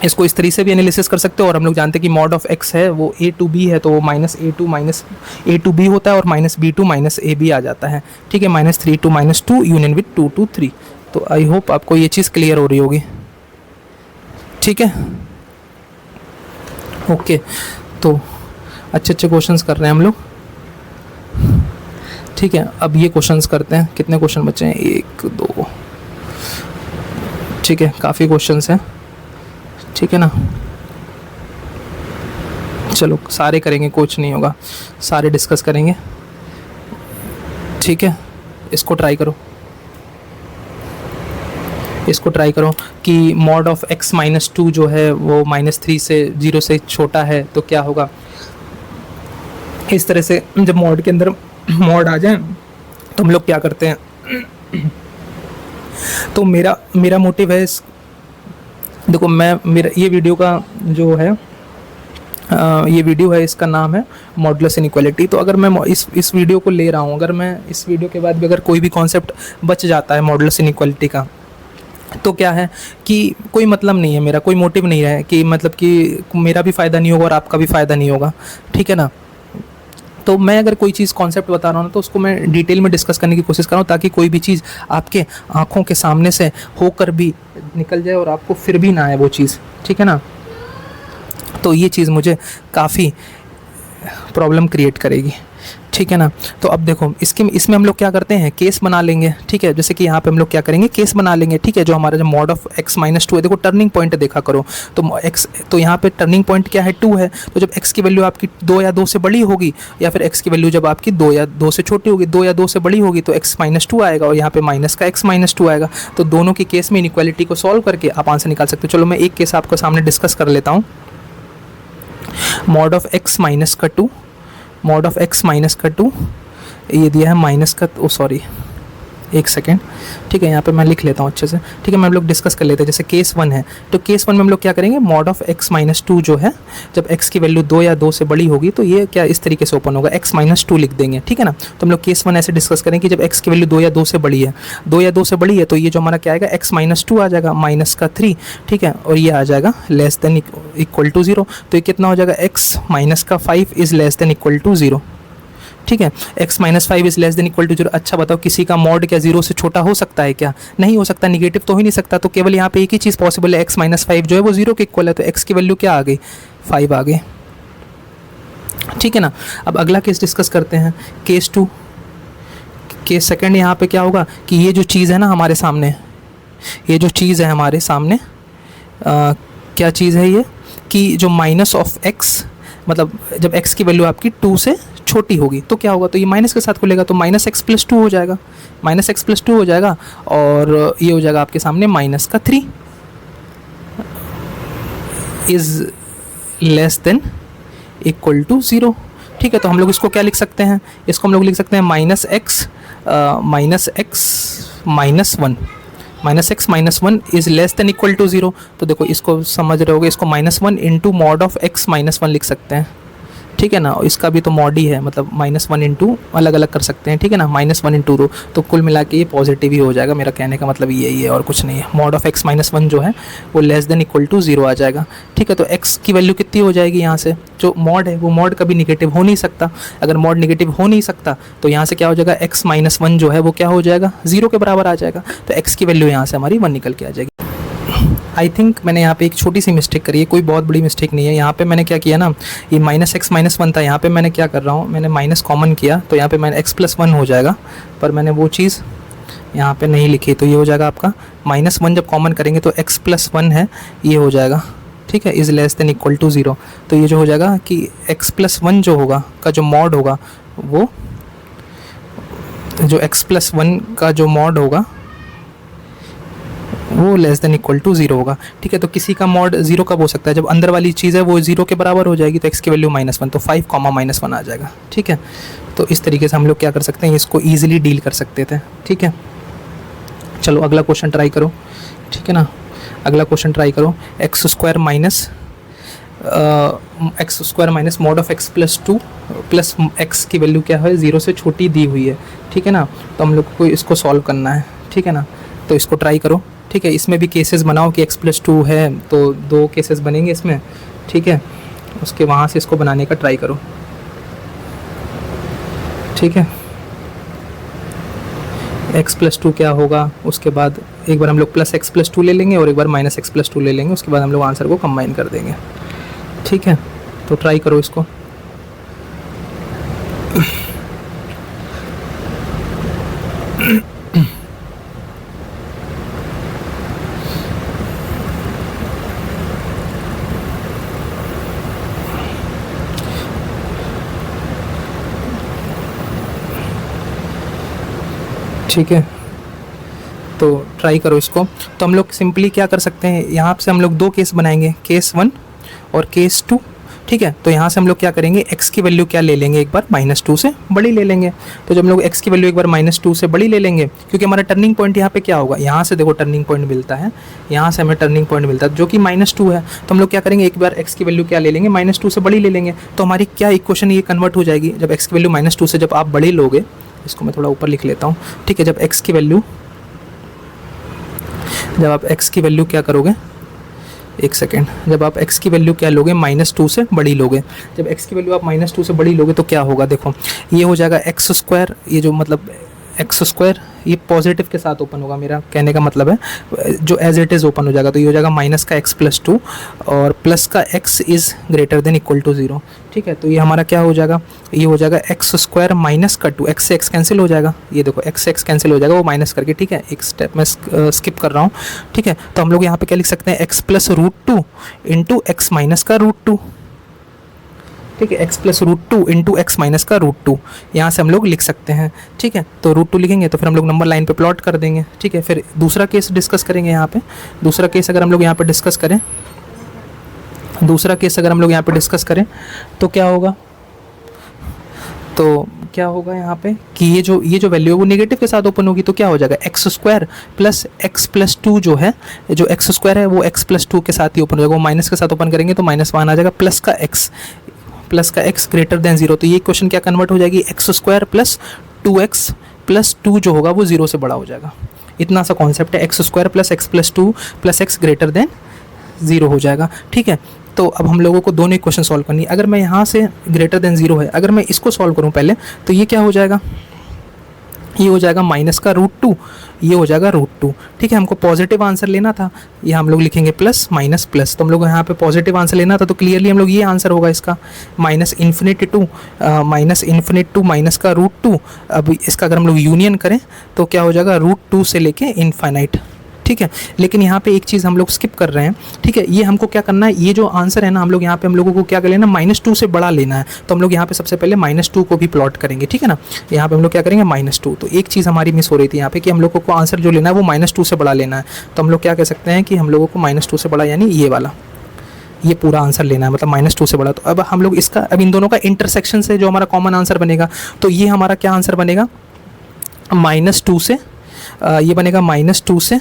इसको इस तरीके से भी एनालिसिस कर सकते हो, और हम लोग जानते हैं कि मॉड ऑफ x है वो a टू b है, तो वो -a टू b होता है और -b टू -ab आ जाता है, ठीक है। -3 टू -2 यूनियन विद 2 to 3। तो आई होप आपको ये चीज़ क्लियर हो रही होगी, ठीक है। ओके, तो अच्छे क्वेश्चंस कर रहे हैं हम लोग, ठीक है। अब ये क्वेश्चंस करते हैं, कितने क्वेश्चन बचे हैं, 1 2, ठीक है, काफ़ी क्वेश्चंस हैं, ठीक है ना। चलो सारे करेंगे, कुछ नहीं होगा, सारे डिस्कस करेंगे, ठीक है। इसको ट्राई करो, इसको ट्राई करो कि मॉड ऑफ x -2 जो है वो -3 से 0 से छोटा है, तो क्या होगा। इस तरह से जब मॉड के अंदर मॉड आ जाए तो हम लोग क्या करते हैं, तो मेरा मोटिव है देखो, मेरा ये वीडियो का जो है ये वीडियो है, इसका नाम है मॉडुलस इनइक्वालिटी। तो अगर मैं इस वीडियो को ले रहा हूँ, अगर मैं इस वीडियो के बाद भी अगर कोई भी कॉन्सेप्ट बच जाता है मॉडुलस इनइक्वालिटी का, तो क्या है कि कोई मतलब नहीं है, मेरा कोई मोटिव नहीं है कि मतलब कि मेरा भी फ़ायदा नहीं होगा और आपका भी फ़ायदा नहीं होगा, ठीक है ना। तो मैं अगर कोई चीज़ कॉन्सेप्ट बता रहा हूँ तो उसको मैं डिटेल में डिस्कस करने की कोशिश कर रहा हूँ, ताकि कोई भी चीज़ आपके आँखों के सामने से होकर भी निकल जाए और आपको फिर भी ना आए वो चीज़, ठीक है ना। तो ये चीज़ मुझे काफ़ी प्रॉब्लम क्रिएट करेगी, ठीक है ना। तो अब देखो इसमें हम लोग क्या करते हैं, केस बना लेंगे, ठीक है। जैसे कि यहाँ पे हम लोग क्या करेंगे, केस बना लेंगे, ठीक है। जो हमारा जो मॉड ऑफ x -2 है, देखो टर्निंग पॉइंट देखा करो, तो यहाँ पे टर्निंग पॉइंट क्या है, 2 है। तो जब x की वैल्यू आपकी 2 या 2 से बड़ी होगी, या फिर x की वैल्यू जब आपकी 2 या 2 से छोटी होगी, 2 या 2 से बड़ी होगी, तो x -2 आएगा, और यहाँ पे माइनस का x -2 आएगा। तो दोनों के केस में इनइक्वालिटी को सॉल्व करके आप आंसर निकाल सकते हो। चलो मैं एक केस आपको सामने डिस्कस कर लेता हूँ। Mod of x -2, mod of x -2 ये दिया है माइनस का, ओ सॉरी एक सेकेंड, ठीक है। यहाँ पे मैं लिख लेता हूँ अच्छे से, ठीक है। मैं हम लोग डिस्कस कर लेते हैं। जैसे केस 1 है, तो केस 1 में हम लोग क्या करेंगे, मॉड ऑफ x -2 जो है, जब x की वैल्यू 2 या 2 से बड़ी होगी, तो ये क्या इस तरीके से ओपन होगा, x -2 लिख देंगे, ठीक है ना। तो हम लोग केस 1 ऐसे डिस्कस करें कि जब x की वैल्यू 2 या 2 से बड़ी है, 2 या 2 से बड़ी है, तो ये जो हमारा क्या आएगा, x -2 आ जाएगा, माइनस का 3, ठीक है। और ये आ जाएगा लेस देन इक्वल टू 0। तो ये कितना हो जाएगा, x -5 is less than equal to 0, ठीक है। x -5 is less than equal to 0। अच्छा बताओ, किसी का मॉड क्या 0 से छोटा हो सकता है क्या, नहीं हो सकता, निगेटिव तो हो ही नहीं सकता। तो केवल यहाँ पे एक ही चीज़ पॉसिबल है, x -5 जो है वो 0 के इक्वल है, तो x की वैल्यू क्या आ गई, 5 आ गई, ठीक है ना। अब अगला केस डिस्कस करते हैं, केस 2। केस सेकंड यहाँ पे क्या होगा कि ये जो चीज़ है ना हमारे सामने, ये जो चीज़ है हमारे सामने, क्या चीज़ है ये, कि जो माइनस ऑफ x, मतलब जब x की वैल्यू आपकी 2 से छोटी होगी तो क्या होगा, तो ये माइनस के साथ खुलेगा, तो -x + 2 हो जाएगा, -x + 2 हो जाएगा, और ये हो जाएगा आपके सामने -3 is less than equal to 0, ठीक है। तो हम लोग इसको क्या लिख सकते हैं, इसको हम लोग लिख सकते हैं -x -1 is less than equal to 0। तो देखो इसको समझ रहे होगे, इसको -1 इंटू मॉड ऑफ x -1 लिख सकते हैं, ठीक है ना। इसका भी तो मॉड ही है, मतलब -1 इंटू अलग अलग कर सकते हैं, ठीक है ना, -1 इंटू 2, तो कुल मिला के ये पॉजिटिव ही हो जाएगा। मेरा कहने का मतलब यही है और कुछ नहीं है। मॉड ऑफ x -1 जो है वो लेस देन इक्वल टू 0 आ जाएगा, ठीक है। तो x की वैल्यू कितनी हो जाएगी, यहाँ से जो मॉड है वो मॉड कभी निगेटिव हो नहीं सकता। अगर मॉड निगेटिव हो नहीं सकता तो यहाँ से क्या हो जाएगा, x -1 जो है वो क्या हो जाएगा, 0 के बराबर आ जाएगा। तो x की वैल्यू यहाँ से हमारी 1 निकल के आ जाएगी। आई थिंक मैंने यहाँ पे एक छोटी सी मिस्टेक करी है, कोई बहुत बड़ी मिस्टेक नहीं है। यहाँ पे मैंने क्या किया ना, ये -x -1 था, यहाँ पे मैंने क्या कर रहा हूँ, मैंने माइनस कॉमन किया, तो यहाँ पे मैंने x + 1 हो जाएगा, पर मैंने वो चीज़ यहाँ पे नहीं लिखी, तो ये हो जाएगा आपका -1 जब कॉमन करेंगे तो x + 1 है, ये हो जाएगा, ठीक है, is less than equal to 0। तो ये जो हो जाएगा कि x + 1 जो होगा का जो मॉड होगा, वो जो x + 1 का जो मॉड होगा वो लेस देन इक्वल टू 0 होगा, ठीक है। तो किसी का मॉड 0 कब हो सकता है, जब अंदर वाली चीज़ है वो 0 के बराबर हो जाएगी, तो x की वैल्यू -1, तो 5, -1 आ जाएगा, ठीक है। तो इस तरीके से हम लोग क्या कर सकते हैं, इसको ईजिली डील कर सकते थे, ठीक है। चलो अगला क्वेश्चन ट्राई करो, ठीक है ना। अगला क्वेश्चन ट्राई करो, x square minus mod of x plus two plus x की वैल्यू क्या है, 0 से छोटी दी हुई है, ठीक है ना। तो हम लोग को इसको सॉल्व करना है, ठीक है ना। तो इसको ट्राई करो, ठीक है। इसमें भी केसेस बनाओ कि एक्स प्लस टू है तो 2 केसेस बनेंगे इसमें, ठीक है। उसके वहाँ से इसको बनाने का ट्राई करो, ठीक है। एक्स प्लस टू क्या होगा, उसके बाद एक बार हम लोग प्लस एक्स प्लस टू ले लेंगे और एक बार माइनस एक्स प्लस टू ले लेंगे, उसके बाद हम लोग आंसर को कंबाइन कर देंगे, ठीक है। तो ट्राई करो इसको। ठीक है, तो ट्राई करो इसको। तो हम लोग सिंपली क्या कर सकते हैं, यहाँ से हम लोग 2 केस बनाएंगे, केस 1 और केस 2, ठीक है। तो यहाँ से हम लोग क्या करेंगे, x की वैल्यू क्या ले लेंगे, एक बार -2 से बड़ी ले लेंगे। तो जब हम लोग x की वैल्यू एक बार -2 से बड़ी ले लेंगे, क्योंकि हमारा टर्निंग पॉइंट यहाँ पे क्या होगा, यहाँ से देखो टर्निंग पॉइंट मिलता है, यहाँ से हमें टर्निंग पॉइंट मिलता है जो कि -2 है। तो हम लोग क्या करेंगे, एक बार x की वैल्यू क्या ले लेंगे, -2 से बड़ी ले लेंगे। तो हमारी क्या इक्वेशन ये कन्वर्ट हो जाएगी, जब x की वैल्यू -2 से जब आप बड़ी लोगे, इसको मैं थोड़ा ऊपर लिख लेता हूँ, ठीक है। जब x की वैल्यू क्या करोगे, एक सेकेंड, जब आप x की वैल्यू क्या लोगे, -2 से बड़ी लोगे। जब x की वैल्यू आप -2 से बड़ी लोगे तो क्या होगा, देखो ये हो जाएगा एक्स स्क्वायर, ये जो मतलब एक्स स्क्वायर ये पॉजिटिव के साथ ओपन होगा, मेरा कहने का मतलब है जो एज इट इज़ ओपन हो जाएगा। तो ये हो जाएगा माइनस का x प्लस 2 और प्लस का x is greater than equal to 0, ठीक है। तो ये हमारा क्या हो जाएगा, ये हो जाएगा एक्स स्क्वायर माइनस का 2, x से x कैंसिल हो जाएगा, ये देखो x से x कैंसिल हो जाएगा वो माइनस करके, ठीक है। एक स्टेप मैं स्किप कर रहा हूँ, ठीक है। तो हम लोग यहाँ पे क्या लिख सकते हैं, x plus √2 into x minus का √2, ठीक है। x plus √2 into x minus का √2 यहाँ से हम लोग लिख सकते हैं, ठीक है। तो √2 लिखेंगे तो फिर हम लोग नंबर लाइन पे प्लॉट कर देंगे, ठीक है। फिर दूसरा केस डिस्कस करेंगे यहाँ पे। दूसरा केस अगर हम लोग यहाँ पे डिस्कस करें तो क्या होगा, तो क्या होगा यहाँ पे कि ये जो वैल्यू है वो नेगेटिव के साथ ओपन होगी। तो क्या हो जाएगा, x square plus x plus 2 जो है, जो एक्स स्क्वायर है वो एक्स प्लस 2 के साथ ही ओपन हो जाएगा। वो माइनस के साथ ओपन करेंगे तो -1 आ जाएगा, प्लस का x ग्रेटर देन 0। तो ये क्वेश्चन क्या कन्वर्ट हो जाएगी, x square plus 2x plus 2 जो होगा वो 0 से बड़ा हो जाएगा। इतना सा कॉन्सेप्ट है, x square plus x plus 2 plus x greater than 0 हो जाएगा, ठीक है। तो अब हम लोगों को दोनों इक्वेशन सॉल्व करनी है। अगर मैं यहाँ से ग्रेटर देन 0 है, अगर मैं इसको सॉल्व करूँ पहले, तो ये क्या हो जाएगा, ये हो जाएगा माइनस का √2, ये हो जाएगा √2, ठीक है। हमको पॉजिटिव आंसर लेना था, ये हम लोग लिखेंगे प्लस माइनस प्लस। तो हम लोग यहाँ पे पॉजिटिव आंसर लेना था, तो क्लियरली हम लोग ये आंसर होगा इसका, -∞ टू माइनस का √2। अब इसका अगर हम लोग यूनियन करें तो क्या हो जाएगा, √2 से लेके इनफाइनाइट, ठीक है। लेकिन यहाँ पे एक चीज़ हम लोग स्किप कर रहे हैं, ठीक है। ये हमको क्या करना है, ये जो आंसर है ना, हम लोग यहाँ पे हम लोगों को क्या कर लेना, -2 से बड़ा लेना है। तो हम लोग यहाँ पे सबसे पहले -2 को भी प्लॉट करेंगे, ठीक है ना। यहाँ पे हम लोग क्या करेंगे, -2। तो एक चीज़ हमारी मिस हो रही थी यहाँ पे कि हम लोगों को आंसर जो लेना है वो -2 से बड़ा लेना है। तो हम लोग क्या कह सकते हैं कि हम लोगों को -2 से बड़ा, यानी ये वाला, ये पूरा आंसर लेना है, मतलब -2 से बड़ा। तो अब हम लोग इसका, अब इन दोनों का इंटरसेक्शन से जो हमारा कॉमन आंसर बनेगा, तो ये हमारा क्या आंसर बनेगा, -2 से ये बनेगा -2 से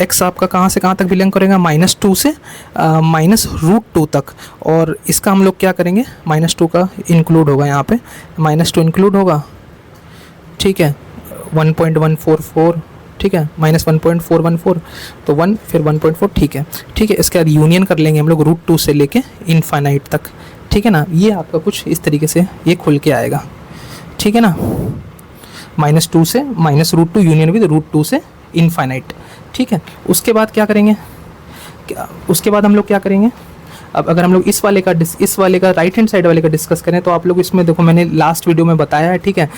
x आपका कहाँ से कहाँ तक बिलोंग करेगा, -2 से -√2 तक। और इसका हम लोग क्या करेंगे, -2 का इंक्लूड होगा यहाँ पे, -2 इंक्लूड होगा, ठीक है। 1.144, ठीक है, -1.414, तो 1 फिर 1.4, ठीक है, ठीक है। इसके बाद यूनियन कर लेंगे हम लोग √2 से लेके इनफाइनाइट तक, ठीक है ना। ये आपका कुछ इस तरीके से ये खुल के आएगा, ठीक है ना। -2 से -√2 यूनियन विद √2 से इनफाइनाइट, ठीक है। उसके बाद क्या करेंगे, उसके बाद हम लोग क्या करेंगे, अब अगर हम लोग इस वाले का राइट हैंड साइड वाले का डिस्कस करें, तो आप लोग इसमें देखो मैंने लास्ट वीडियो में बताया है, ठीक है।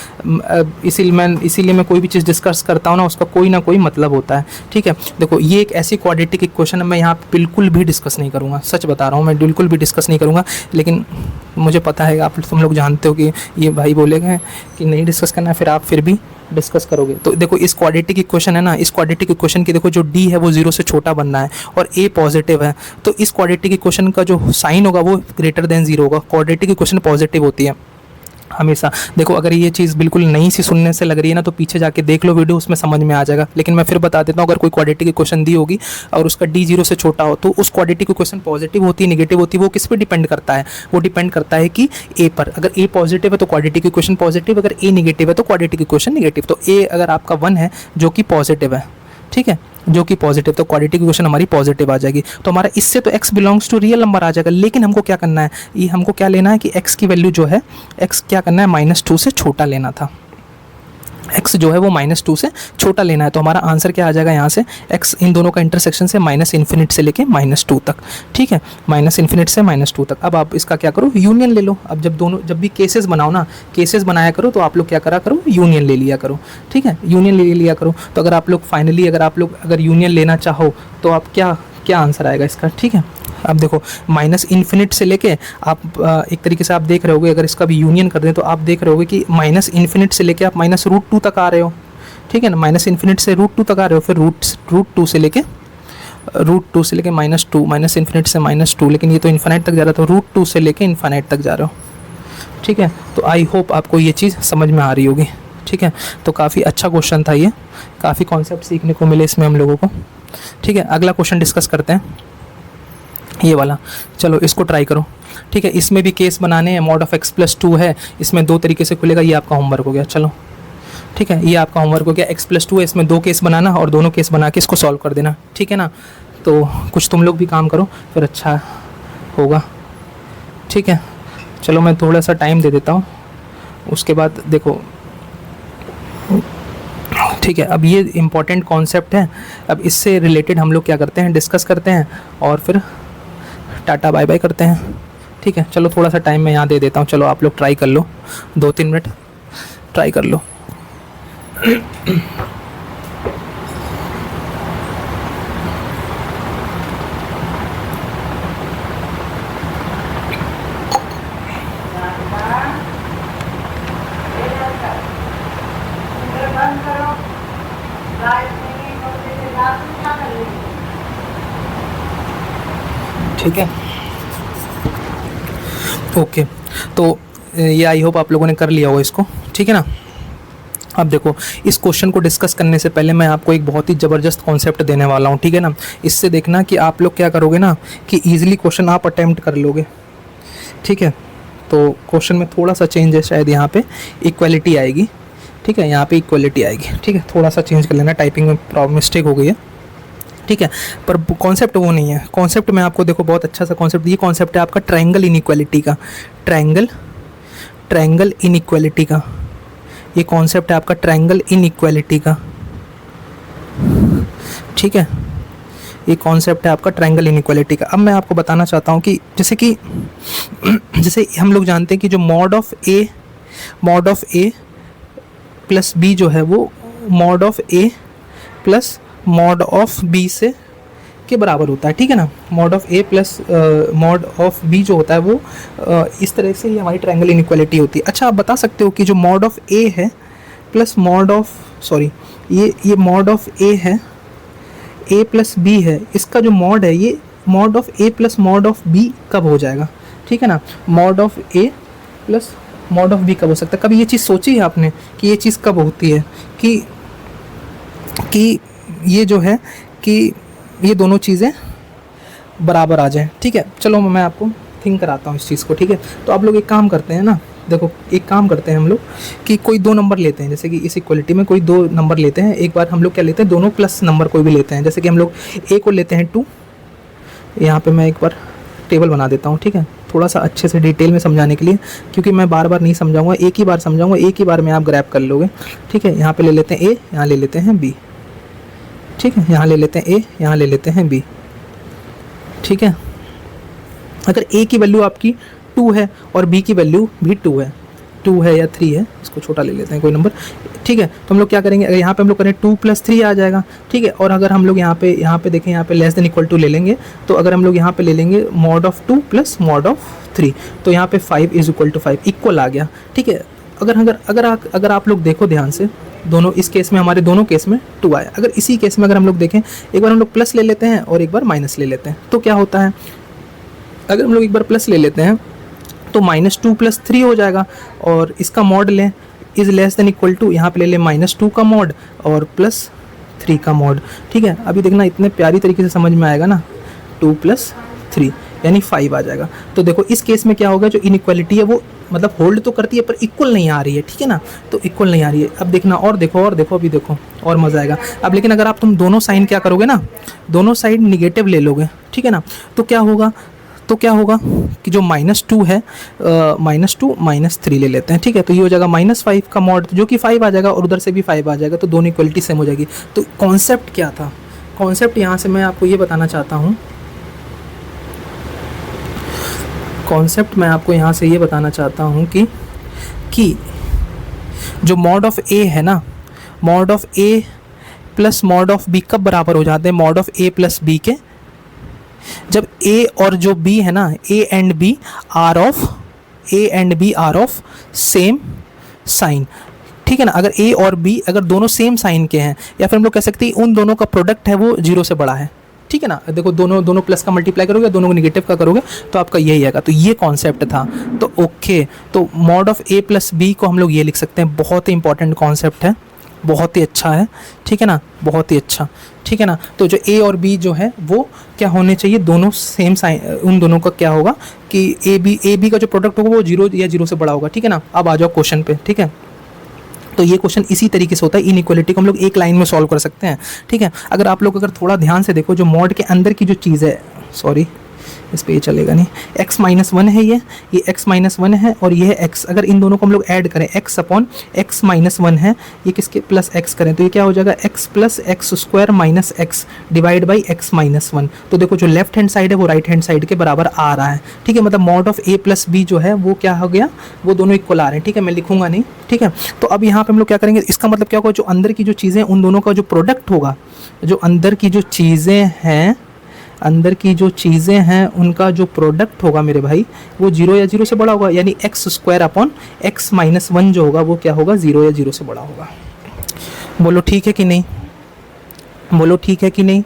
इसीलिए मैं कोई भी चीज़ डिस्कस करता हूँ ना, उसका कोई ना कोई मतलब होता है, ठीक है। देखो ये एक ऐसी क्वाड्रेटिक इक्वेशन है, मैं यहाँ पे बिल्कुल भी डिस्कस नहीं करूँगा, सच बता रहा हूँ, मैं बिल्कुल भी डिस्कस नहीं करूँगा। लेकिन मुझे पता है तुम लोग जानते हो कि ये भाई बोलेगा कि नहीं डिस्कस करना है, फिर आप फिर भी डिस्कस करोगे। तो देखो इस क्वाड्रेटिक इक्वेशन है ना, इस क्वाड्रेटिक इक्वेशन की देखो जो d है वो 0 से छोटा बनना है और a पॉजिटिव है। तो इस क्वाड्रेटिक इक्वेशन का जो साइन होगा वो ग्रेटर देन 0 होगा। क्वाड्रेटिक इक्वेशन पॉजिटिव होती है, हमेशा देखो, अगर ये चीज़ बिल्कुल नई सी सुनने से लग रही है ना, तो पीछे जाके देख लो वीडियो, उसमें समझ में आ जाएगा। लेकिन मैं फिर बता देता हूँ, अगर कोई क्वाड्रेटिक की क्वेश्चन दी होगी और उसका डी 0 से छोटा हो, तो उस क्वाड्रेटिक की क्वेश्चन पॉजिटिव होती है नेगेटिव होती है, वो किस पे डिपेंड करता है? वो डिपेंड करता है कि ए पर। अगर ए पॉजिटिव है तो क्वाड्रेटिक की क्वेश्चन पॉजिटिव, अगर ए नेगेटिव है तो क्वाड्रेटिक की क्वेश्चन नेगेटिव। तो ए अगर आपका 1 है जो कि पॉजिटिव है, ठीक है, जो कि पॉजिटिव, तो क्वाड्रेटिक इक्वेशन हमारी पॉजिटिव आ जाएगी। तो हमारा इससे तो x belongs to real number आ जाएगा। लेकिन हमको क्या करना है, ये हमको क्या लेना है कि x की वैल्यू जो है, x क्या करना है, -2 से छोटा लेना था। x जो है वो -2 से छोटा लेना है। तो हमारा आंसर क्या आ जाएगा यहाँ से, x इन दोनों का इंटरसेक्शन से -∞ से लेके -2 तक, ठीक है, -∞ से -2 तक। अब आप इसका क्या करो, यूनियन ले लो। अब जब भी केसेस बनाओ ना, केसेस बनाया करो, तो आप लोग क्या करा करो, यूनियन ले लिया करो, ठीक है, यूनियन ले लिया करो। तो अगर आप लोग फाइनली अगर यूनियन लेना चाहो तो आप क्या आंसर आएगा इसका, ठीक है। अब देखो, -∞ से लेके आप एक तरीके से आप देख रहे होगे, अगर इसका भी यूनियन कर दें तो आप देख रहे होगे कि -∞ से लेके आप -√2 तक आ रहे हो, ठीक है ना, -∞ से √2 तक आ रहे हो, फिर √2 से लेके -2, -∞ से -2, लेकिन ये तो इन्फिनाइट तक जा रहा था, √2 से लेके इन्फिनाइट तक जा रहे हो, ठीक है। तो आई होप आपको ये चीज़ समझ में आ रही होगी, ठीक है। तो काफ़ी अच्छा क्वेश्चन था ये, काफ़ी कॉन्सेप्ट सीखने को मिले इसमें हम लोगों को, ठीक है। अगला क्वेश्चन डिस्कस करते हैं, ये वाला। चलो इसको ट्राई करो, ठीक है। इसमें भी केस बनाने हैं, mod of x + 2 है, इसमें 2 तरीके से खुलेगा। ये आपका होमवर्क हो गया, चलो ठीक है, ये आपका होमवर्क हो गया। x + 2 है, इसमें 2 केस बनाना और दोनों केस बना के इसको सॉल्व कर देना, ठीक है ना। तो कुछ तुम लोग भी काम करो, फिर अच्छा होगा, ठीक है। चलो मैं थोड़ा सा टाइम दे देता हूँ, उसके बाद देखो, ठीक है। अब ये इम्पॉर्टेंट कॉन्सेप्ट है, अब इससे रिलेटेड हम लोग क्या करते हैं, डिस्कस करते हैं और फिर टाटा बाय बाय करते हैं, ठीक है। चलो थोड़ा सा टाइम मैं यहाँ दे देता हूँ, चलो आप लोग ट्राई कर लो, 2-3 मिनट ट्राई कर लो। ठीक है, ओके। तो ये आई होप आप लोगों ने कर लिया हो इसको, ठीक है ना। अब देखो, इस क्वेश्चन को डिस्कस करने से पहले मैं आपको एक बहुत ही ज़बरदस्त कॉन्सेप्ट देने वाला हूँ, ठीक है ना। इससे देखना कि आप लोग क्या करोगे ना, कि ईजिली क्वेश्चन आप अटैम्प्ट कर लोगे, ठीक है। तो क्वेश्चन में थोड़ा सा चेंज है, शायद यहाँ पे इक्वलिटी आएगी, ठीक है, यहाँ पे इक्वलिटी आएगी, ठीक है। थोड़ा सा चेंज कर लेना, टाइपिंग में प्रॉब्लम मिस्टेक हो गई है, ठीक है। पर कॉन्सेप्ट वो नहीं है, कॉन्सेप्ट मैं आपको देखो बहुत अच्छा सा कॉन्सेप्ट, ये कॉन्सेप्ट है आपका ट्रायंगल इनइक्वालिटी का, ट्रायंगल इनइक्वालिटी का, ये कॉन्सेप्ट है आपका ट्रायंगल इनइक्वालिटी का, ठीक है। ये कॉन्सेप्ट है आपका ट्रायंगल इनइक्वालिटी का। अब मैं आपको बताना चाहता हूँ कि जैसे हम लोग जानते हैं कि जो mod of a plus b जो है वो mod of a plus mod of b से के बराबर होता है, ठीक है ना। mod of a plus mod of b जो होता है वो इस तरह से ही हमारी ट्रायंगल इनइक्वालिटी होती है। अच्छा, आप बता सकते हो कि जो mod of a है प्लस mod of ये mod of a है, a प्लस b है, इसका जो mod है ये mod of a plus mod of b कब हो जाएगा, ठीक है ना। mod of a plus mod of b कब हो सकता है? कभी ये चीज़ सोची है आपने कि ये चीज़ कब होती है, कि ये जो है कि ये दोनों चीज़ें बराबर आ जाएं, ठीक है। चलो मैं आपको थिंक कराता हूँ इस चीज़ को, ठीक है। तो आप लोग एक काम करते हैं ना, देखो एक काम करते हैं हम लोग कि कोई 2 नंबर लेते हैं, जैसे कि इस इक्वलिटी में कोई 2 नंबर लेते हैं। एक बार हम लोग क्या लेते हैं, दोनों प्लस नंबर कोई भी लेते हैं। जैसे कि हम लोग a को लेते हैं 2, यहाँ पे मैं एक बार टेबल बना देता हूँ, ठीक है, थोड़ा सा अच्छे से डिटेल में समझाने के लिए, क्योंकि मैं बार बार नहीं समझाऊंगा, एक ही बार समझाऊंगा, एक ही बार में आप ग्रैब कर लोगे, ठीक है। यहाँ पे ले लेते हैं a, यहाँ ले लेते हैं b, ठीक है, यहाँ ले लेते हैं a, यहाँ ले लेते हैं b, ठीक है। अगर a की वैल्यू आपकी 2 है और b की वैल्यू भी 2 है या 3 है, इसको छोटा ले लेते हैं कोई नंबर, ठीक है। तो हम लोग क्या करेंगे, अगर यहाँ पे हम लोग करें 2 + 3 आ जाएगा, ठीक है। और अगर हम लोग यहाँ पे देखें, यहाँ पे लेस देन इक्वल टू ले लेंगे, तो अगर हम लोग यहाँ पे ले लेंगे mod of 2 plus mod of 3, तो यहाँ पे 5 = 5 इक्वल आ गया, ठीक है। अगर आप लोग देखो ध्यान से, दोनों इस केस में हमारे दोनों केस में 2 आया। अगर इसी केस में अगर हम लोग देखें, एक बार हम लोग प्लस ले लेते हैं और एक बार माइनस ले लेते हैं, तो क्या होता है, अगर हम लोग एक बार प्लस ले लेते हैं तो -2 + 3 हो जाएगा, और इसका मॉड लें is less than equal to, यहाँ पे ले लें -2 का मॉड और +3 का मॉड। ठीक है, अभी देखना इतने प्यारी तरीके से समझ में आएगा ना, 2 + 3 यानी 5 आ जाएगा। तो देखो इस केस में क्या होगा, जो इनइक्वालिटी है वो मतलब होल्ड तो करती है पर इक्वल नहीं आ रही है। ठीक है ना, तो इक्वल नहीं आ रही है। अब देखना, और देखो अभी देखो और मज़ा आएगा। अब लेकिन अगर आप तुम दोनों साइन क्या करोगे ना, दोनों साइड निगेटिव ले लोगे, ठीक है ना, तो क्या होगा कि जो -2 है, -2 -3 ले लेते हैं। ठीक है, तो ये हो जाएगा -5 का मॉड, जो कि 5 आ जाएगा, और उधर से भी 5 आ जाएगा, तो दोनों इक्वलिटी सेम हो जाएगी। तो कॉन्सेप्ट क्या था, कॉन्सेप्ट यहाँ से मैं आपको ये बताना चाहता हूँ, कॉन्सेप्ट मैं आपको यहाँ से ये बताना चाहता हूँ कि जो मॉड ऑफ ए है ना, mod of A plus mod of B कब बराबर हो जाते हैं, mod of A plus B के, जब ए और जो बी है ना, A and B are of same sign. ठीक है ना, अगर ए और बी अगर दोनों सेम साइन के हैं, या फिर हम लोग कह सकते हैं उन दोनों का प्रोडक्ट है वो 0 से बड़ा है। ठीक है ना, देखो दोनों प्लस का मल्टीप्लाई करोगे, दोनों को निगेटिव का करोगे, तो आपका यही आएगा। तो ये कॉन्सेप्ट था। तो ओके, तो mod of A plus B को हम लोग ये लिख सकते हैं, बहुत ही इंपॉर्टेंट कॉन्सेप्ट है, बहुत ही अच्छा है। ठीक है ना, बहुत ही अच्छा। ठीक है ना, तो जो ए और बी जो है वो क्या होने चाहिए, दोनों सेम साइन, उन दोनों का क्या होगा कि ए बी का जो प्रोडक्ट होगा वो 0 या 0 से बड़ा होगा। ठीक है ना, अब आ जाओ क्वेश्चन पे। ठीक है, तो ये क्वेश्चन इसी तरीके से होता है, इनइक्वालिटी को हम लोग एक लाइन में सॉल्व कर सकते हैं। ठीक है, अगर आप लोग अगर थोड़ा ध्यान से देखो, जो मॉड के अंदर की जो चीज़ है, सॉरी इस पे ये चलेगा नहीं, x-1 है, ये x-1 है, और ये है x। अगर इन दोनों को हम लोग ऐड करें, x अपॉन x-1 है, ये किसके प्लस x करें, तो ये क्या हो जाएगा, x + x² - x divide by x-1। तो देखो जो लेफ्ट हैंड साइड है वो राइट हैंड साइड के बराबर आ रहा है। ठीक है, मतलब मॉड ऑफ a + b जो है वो क्या हो गया, वो दोनों इक्वल आ रहे हैं। ठीक है, मैं लिखूंगा नहीं। ठीक है, तो अब यहाँ पे हम लोग क्या करेंगे, इसका मतलब क्या होगा, जो अंदर की जो चीज़ें उन दोनों का जो प्रोडक्ट होगा, जो अंदर की जो चीज़ें हैं उनका जो प्रोडक्ट होगा मेरे भाई, वो 0 या 0 से बड़ा होगा, यानी x² अपॉन x-1 जो होगा वो क्या होगा, 0 या 0 से बड़ा होगा। बोलो ठीक है कि नहीं, बोलो ठीक है कि नहीं।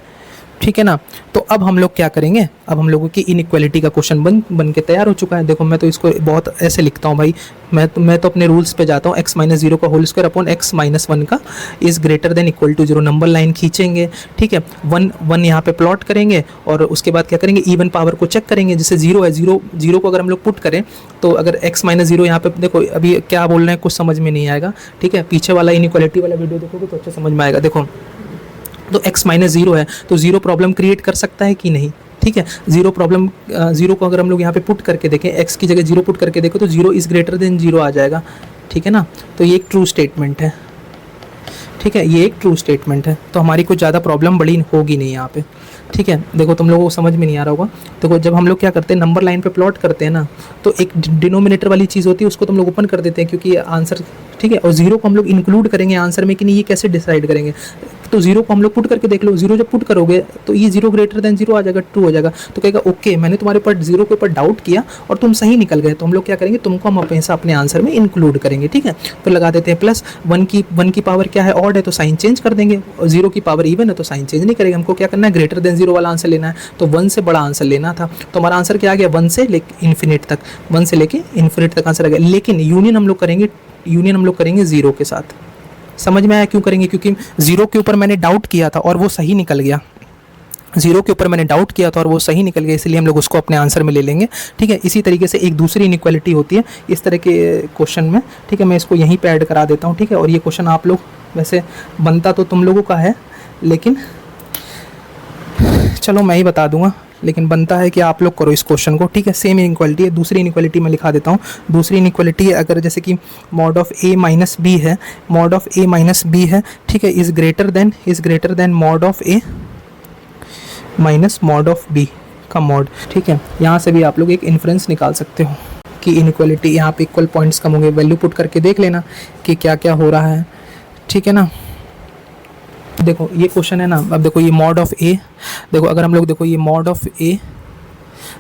ठीक है ना, तो अब हम लोग क्या करेंगे, अब हम लोगों की इनइक्वालिटी का क्वेश्चन बन के तैयार हो चुका है। देखो मैं तो इसको बहुत ऐसे लिखता हूँ भाई, मैं तो अपने रूल्स पे जाता हूँ, x-0 का होल स्क्वायर अपॉन x-1 का is greater than equal to 0, number line खींचेंगे। ठीक है, 1 यहाँ पे प्लॉट करेंगे, और उसके बाद क्या करेंगे, इवन पावर को चेक करेंगे, जैसे 0 है, 0 को अगर हम लोग पुट करें, तो अगर x-0 यहाँ पे देखो, अभी क्या बोल रहे हैं कुछ समझ में नहीं आएगा। ठीक है, पीछे वाला इनइक्वालिटी वाला वीडियो देखोगे तो अच्छा समझ में आएगा। देखो तो x-0 है, तो 0 प्रॉब्लम क्रिएट कर सकता है कि नहीं। ठीक है, 0 को अगर हम लोग यहाँ पे पुट करके देखें, x की जगह 0 पुट करके देखो, तो 0 इज़ ग्रेटर देन 0 आ जाएगा। ठीक है ना, तो ये एक ट्रू स्टेटमेंट है। ठीक है, ये एक ट्रू स्टेटमेंट है, तो हमारी कुछ ज़्यादा प्रॉब्लम बड़ी होगी नहीं यहाँ पे। ठीक है, देखो तुम लोगों को समझ में नहीं आ रहा होगा। देखो जब हम लोग क्या करते हैं, नंबर लाइन पे प्लॉट करते हैं ना, तो एक डिनोमिनेटर वाली चीज़ होती है, उसको तुम लोग ओपन कर देते हैं, क्योंकि आंसर, ठीक है, और 0 को हम लोग इंक्लूड करेंगे आंसर में कि नहीं, ये कैसे डिसाइड करेंगे, तो 0 को हम लोग पुट करके देख लो, 0 जब पुट करोगे तो ये 0 ग्रेटर देन 0 आ जाएगा, ट्रू हो जाएगा। तो कहेगा ओके, मैंने तुम्हारे ऊपर 0 के ऊपर डाउट किया और तुम सही निकल गए, तो हम लोग क्या करेंगे, तुमको हम हमेशा अपने आंसर में इंक्लूड करेंगे। ठीक है, तो लगा देते हैं प्लस, 1 की पावर क्या है, ऑड है, तो साइन चेंज कर देंगे, और 0 की पावर इवन है तो साइन चेंज नहीं करेंगे। हमको क्या करना है, ग्रेटर देन 0 वाला आंसर लेना है, तो 1 से बड़ा आंसर लेना था। तो हमारा आंसर क्या आ गया, 1 से लेके इन्फिनिट तक आंसर आ गया। लेकिन यूनियन हम लोग करेंगे 0 के साथ। समझ में आया क्यों करेंगे, क्योंकि 0 के ऊपर मैंने डाउट किया था और वो सही निकल गया, 0 के ऊपर मैंने डाउट किया था और वो सही निकल गया, इसलिए हम लोग उसको अपने आंसर में ले लेंगे। ठीक है, इसी तरीके से एक दूसरी इनइक्वालिटी होती है इस तरह के क्वेश्चन में। ठीक है, मैं इसको यहीं पे ऐड करा देता हूँ। ठीक है, और ये क्वेश्चन आप लोग, वैसे बनता तो तुम लोगों का है, लेकिन चलो मैं ही बता दूंगा, लेकिन बनता है कि आप लोग करो इस क्वेश्चन को। ठीक है, सेम इनइक्वालिटी है। दूसरी इनइक्वालिटी मैं लिखा देता हूँ। दूसरी इनइक्वालिटी है, अगर जैसे कि mod of a minus b है, mod of a minus b है, ठीक है, is greater than mod of a minus mod of b का मॉड। ठीक है, यहाँ से भी आप लोग एक इन्फ्रेंस निकाल सकते हो कि इनइक्वालिटी यहाँ पे इक्वल पॉइंट्स कम होंगे। वैल्यू पुट करके देख लेना कि क्या क्या हो रहा है। ठीक है ना, देखो ये क्वेश्चन है ना, अब देखो ये मॉड ऑफ ए, देखो अगर हम लोग देखो ये मॉड ऑफ ए,